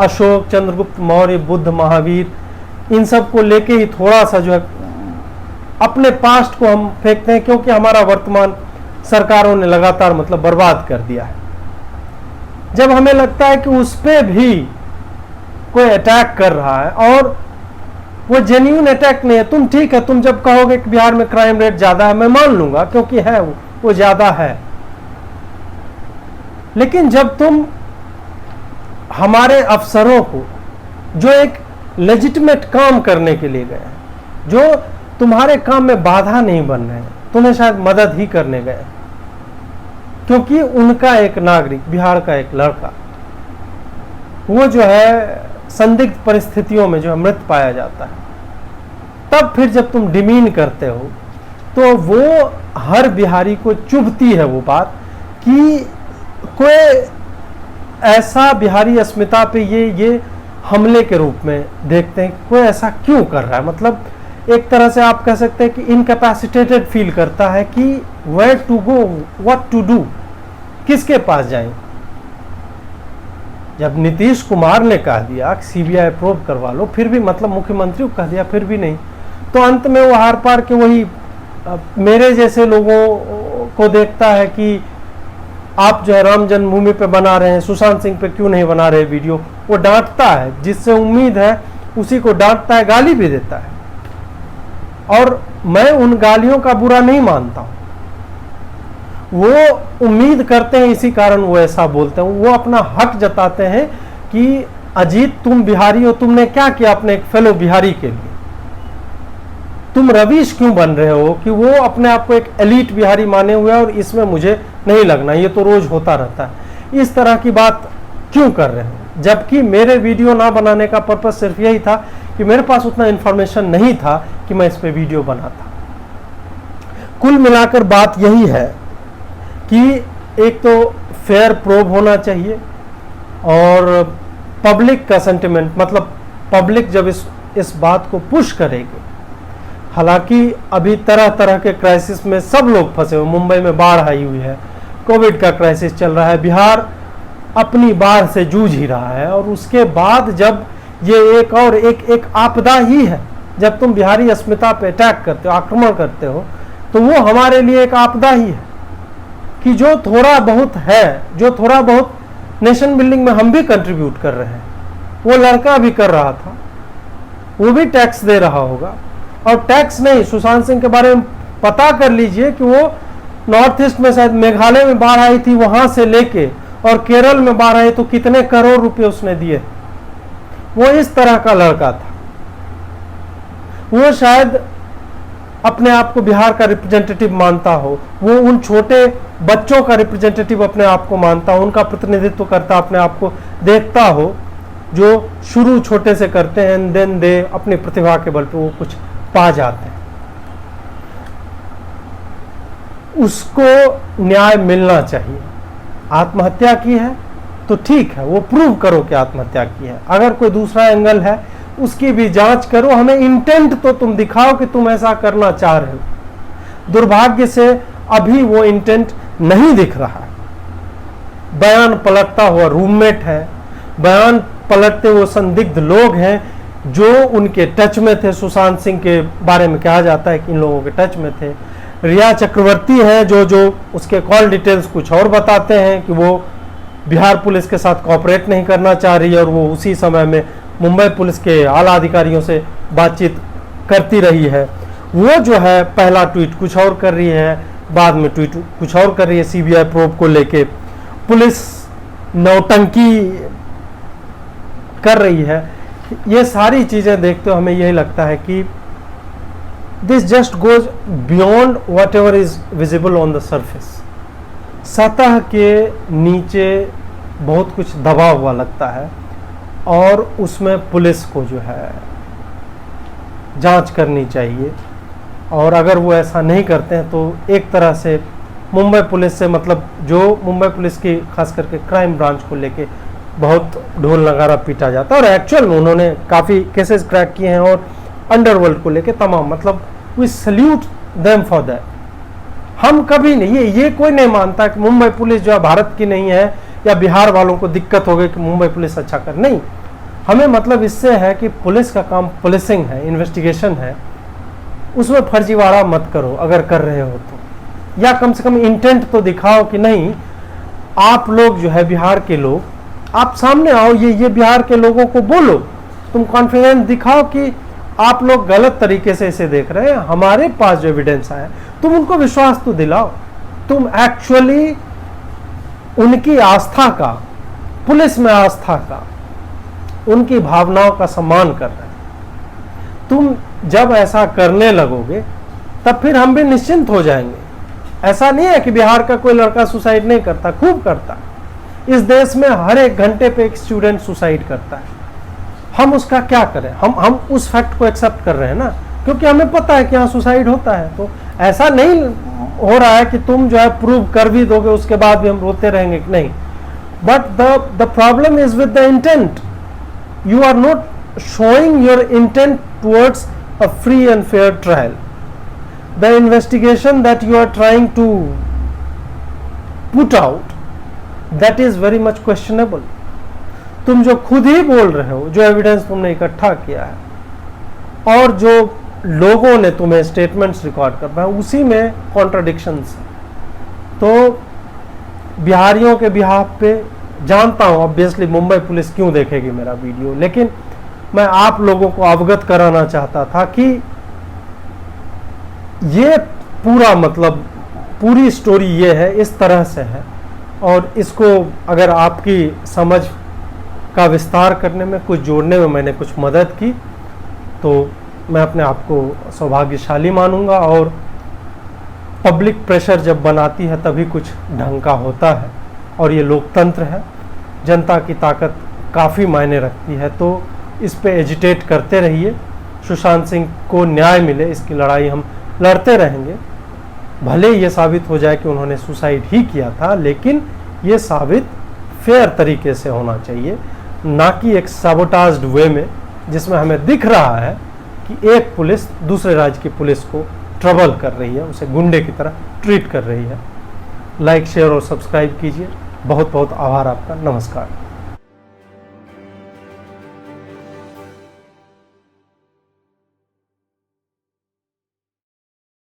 अशोक, चंद्रगुप्त मौर्य, बुद्ध, महावीर इन सब को लेके ही थोड़ा सा जो है अपने पास्ट को हम फेंकते हैं, क्योंकि हमारा वर्तमान सरकारों ने लगातार मतलब बर्बाद कर दिया है। जब हमें लगता है कि उस पे भी कोई अटैक कर रहा है और वो जेन्युइन अटैक नहीं है, तुम ठीक है, तुम जब कहोगे कि बिहार में क्राइम रेट ज्यादा है, मैं मान लूंगा क्योंकि है वो ज्यादा है। लेकिन जब तुम हमारे अफसरों को जो एक लेजिटिमेट काम करने के लिए गए, जो तुम्हारे काम में बाधा नहीं बन रहे हैं, तुम्हें शायद मदद ही करने गए, क्योंकि उनका एक नागरिक, बिहार का एक लड़का, वो जो है संदिग्ध परिस्थितियों में जो है मृत पाया जाता है, तब फिर जब तुम डिमीन करते हो तो वो हर बिहारी को चुभती है वो बात कि कोई ऐसा बिहारी अस्मिता पे ये हमले के रूप में देखते हैं, कोई ऐसा क्यों कर रहा है। मतलब एक तरह से आप कह सकते हैं कि इनकैपेसिटेटेड फील करता है कि where to go, what to do, किसके पास जाएं। जब नीतीश कुमार ने कह दिया कि सीबीआई प्रोब करवा लो, फिर भी मतलब मुख्यमंत्री को कह दिया, फिर भी नहीं, तो अंत में वो हार पार के वही मेरे जैसे लोगों को देखता है कि आप जो है राम जन्मभूमि पे बना रहे हैं, सुशांत सिंह पे क्यों नहीं बना रहे वीडियो। वो डांटता है, जिससे उम्मीद है उसी को डांटता है, गाली भी देता है। और मैं उन गालियों का बुरा नहीं मानता हूं, वो उम्मीद करते हैं, इसी कारण वो ऐसा बोलते हैं। वो अपना हक जताते हैं कि अजीत तुम बिहारी हो, तुमने क्या किया अपने एक फेलो बिहारी के लिए, तुम रवीश क्यों बन रहे हो कि वो अपने आप को एक एलीट बिहारी माने हुए और इसमें मुझे नहीं लगना, ये तो रोज होता रहता है, इस तरह की बात क्यों कर रहे हो। जबकि मेरे वीडियो ना बनाने का पर्पस सिर्फ यही था कि मेरे पास उतना इंफॉर्मेशन नहीं था कि मैं इस पे वीडियो बनाता। कुल मिलाकर बात यही है कि एक तो फेयर प्रोब होना चाहिए और पब्लिक का सेंटिमेंट, मतलब पब्लिक जब इस बात को पुश करेगी। हालांकि अभी तरह तरह के क्राइसिस में सब लोग फंसे हुए, मुंबई में बाढ़ आई हुई है, कोविड का क्राइसिस चल रहा है, बिहार अपनी बाढ़ से जूझ ही रहा है, और उसके बाद जब ये एक और एक आपदा ही है, जब तुम बिहारी अस्मिता पे अटैक करते हो, आक्रमण करते हो, तो वो हमारे लिए एक आपदा ही है कि जो थोड़ा बहुत है, जो थोड़ा बहुत नेशन बिल्डिंग में हम भी कंट्रीब्यूट कर रहे हैं, वो लड़का भी कर रहा था, वो भी टैक्स दे रहा होगा। और टैक्स नहीं, सुशांत सिंह के बारे में पता कर लीजिए कि वो नॉर्थ ईस्ट में शायद मेघालय में बाढ़ आई थी, वहां से लेके और केरल में बाढ़ आई तो कितने करोड़ रुपए उसने दिए। वो इस तरह का लड़का था। वो शायद अपने आप को बिहार का रिप्रेजेंटेटिव मानता हो, वो उन छोटे बच्चों का रिप्रेजेंटेटिव अपने आप को मानता हो, उनका प्रतिनिधित्व करता अपने आप को देखता हो, जो शुरू छोटे से करते हैं, देन दे अपनी प्रतिभा के बल पे वो कुछ पा जाते हैं। उसको न्याय मिलना चाहिए। आत्महत्या की है तो ठीक है, वो प्रूव करो कि आत्महत्या की है। अगर कोई दूसरा एंगल है उसकी भी जांच करो, हमें इंटेंट तो तुम दिखाओ कि तुम ऐसा करना चाह रहे हो। दुर्भाग्य से अभी वो इंटेंट नहीं दिख रहा है। बयान पलटता हुआ रूममेट है, बयान पलटते हुए संदिग्ध लोग हैं जो उनके टच में थे। सुशांत सिंह के बारे में कहा जाता है कि इन लोगों के टच में थे। रिया चक्रवर्ती है जो उसके कॉल डिटेल्स कुछ और बताते हैं कि वो बिहार पुलिस के साथ कोऑपरेट नहीं करना चाह रही है और वो उसी समय में मुंबई पुलिस के आला अधिकारियों से बातचीत करती रही है। वो जो है पहला ट्वीट कुछ और कर रही है, बाद में ट्वीट कुछ और कर रही है। सीबीआई प्रोब को लेके पुलिस नौटंकी कर रही है। ये सारी चीजें देखते हुए हमें यही लगता है कि this just goes beyond what ever is visible on the surface. सतह के नीचे बहुत कुछ दबा हुआ लगता है और उसमें पुलिस को जो है जांच करनी चाहिए, और अगर वो ऐसा नहीं करते हैं तो एक तरह से मुंबई पुलिस से, मतलब जो मुंबई पुलिस की खास करके क्राइम ब्रांच को लेके बहुत ढोल नगारा पीटा जाता है, और एक्चुअल में उन्होंने काफ़ी केसेस क्रैक किए हैं और अंडरवर्ल्ड को लेके तमाम, मतलब we salute them for that. हम कभी नहीं, ये कोई नहीं मानता कि मुंबई पुलिस जो है भारत की नहीं है, या बिहार वालों को दिक्कत हो गई कि मुंबई पुलिस अच्छा कर, नहीं। हमें मतलब इससे है कि पुलिस का काम पुलिसिंग है, इन्वेस्टिगेशन है, उसमें फर्जीवाड़ा मत करो अगर कर रहे हो तो, या कम से कम इंटेंट तो दिखाओ कि नहीं, आप लोग जो है बिहार के लोग, आप सामने आओ, ये बिहार के लोगों को बोलो, तुम कॉन्फिडेंस दिखाओ कि आप लोग गलत तरीके से इसे देख रहे हैं, हमारे पास जो एविडेंस आया, तुम उनको विश्वास तो दिलाओ, तुम एक्चुअली उनकी आस्था का, पुलिस में आस्था का, उनकी भावनाओं का सम्मान कर रहे हैं। तुम जब ऐसा करने लगोगे तब फिर हम भी निश्चिंत हो जाएंगे। ऐसा नहीं है कि बिहार का कोई लड़का सुसाइड नहीं करता, खूब करता है। इस देश में हर एक घंटे पे एक स्टूडेंट सुसाइड करता है। हम उसका क्या करें? हम उस फैक्ट को एक्सेप्ट कर रहे हैं ना, क्योंकि हमें पता है कि यहाँ सुसाइड होता है। तो ऐसा नहीं हो रहा है कि तुम जो है प्रूव कर भी दोगे उसके बाद भी हम रोते रहेंगे कि नहीं। But the problem is with the intent. You are not showing your intent towards a free and fair trial. The investigation that you are trying to put out, that is very much questionable. तुम जो खुद ही बोल रहे हो, जो evidence तुमने इकट्ठा किया है और जो लोगों ने तुम्हें स्टेटमेंट्स रिकॉर्ड कर पाए, उसी में कॉन्ट्राडिक्शंस है। तो बिहारियों के बिहाफ पे जानता हूँ ऑब्वियसली मुंबई पुलिस क्यों देखेगी मेरा वीडियो, लेकिन मैं आप लोगों को अवगत कराना चाहता था कि ये पूरा मतलब पूरी स्टोरी ये है, इस तरह से है, और इसको अगर आपकी समझ का विस्तार करने में, कुछ जोड़ने में मैंने कुछ मदद की तो मैं अपने आप को सौभाग्यशाली मानूंगा। और पब्लिक प्रेशर जब बनाती है तभी कुछ ढंग का होता है, और ये लोकतंत्र है, जनता की ताकत काफ़ी मायने रखती है। तो इस पे एजिटेट करते रहिए, सुशांत सिंह को न्याय मिले, इसकी लड़ाई हम लड़ते रहेंगे। भले ये साबित हो जाए कि उन्होंने सुसाइड ही किया था, लेकिन ये साबित फेयर तरीके से होना चाहिए, ना कि एक सबोटाज्ड वे में, जिसमें हमें दिख रहा है कि एक पुलिस दूसरे राज्य की पुलिस को ट्रबल कर रही है, उसे गुंडे की तरह ट्रीट कर रही है। लाइक, शेयर और सब्सक्राइब कीजिए। बहुत बहुत आभार आपका। नमस्कार।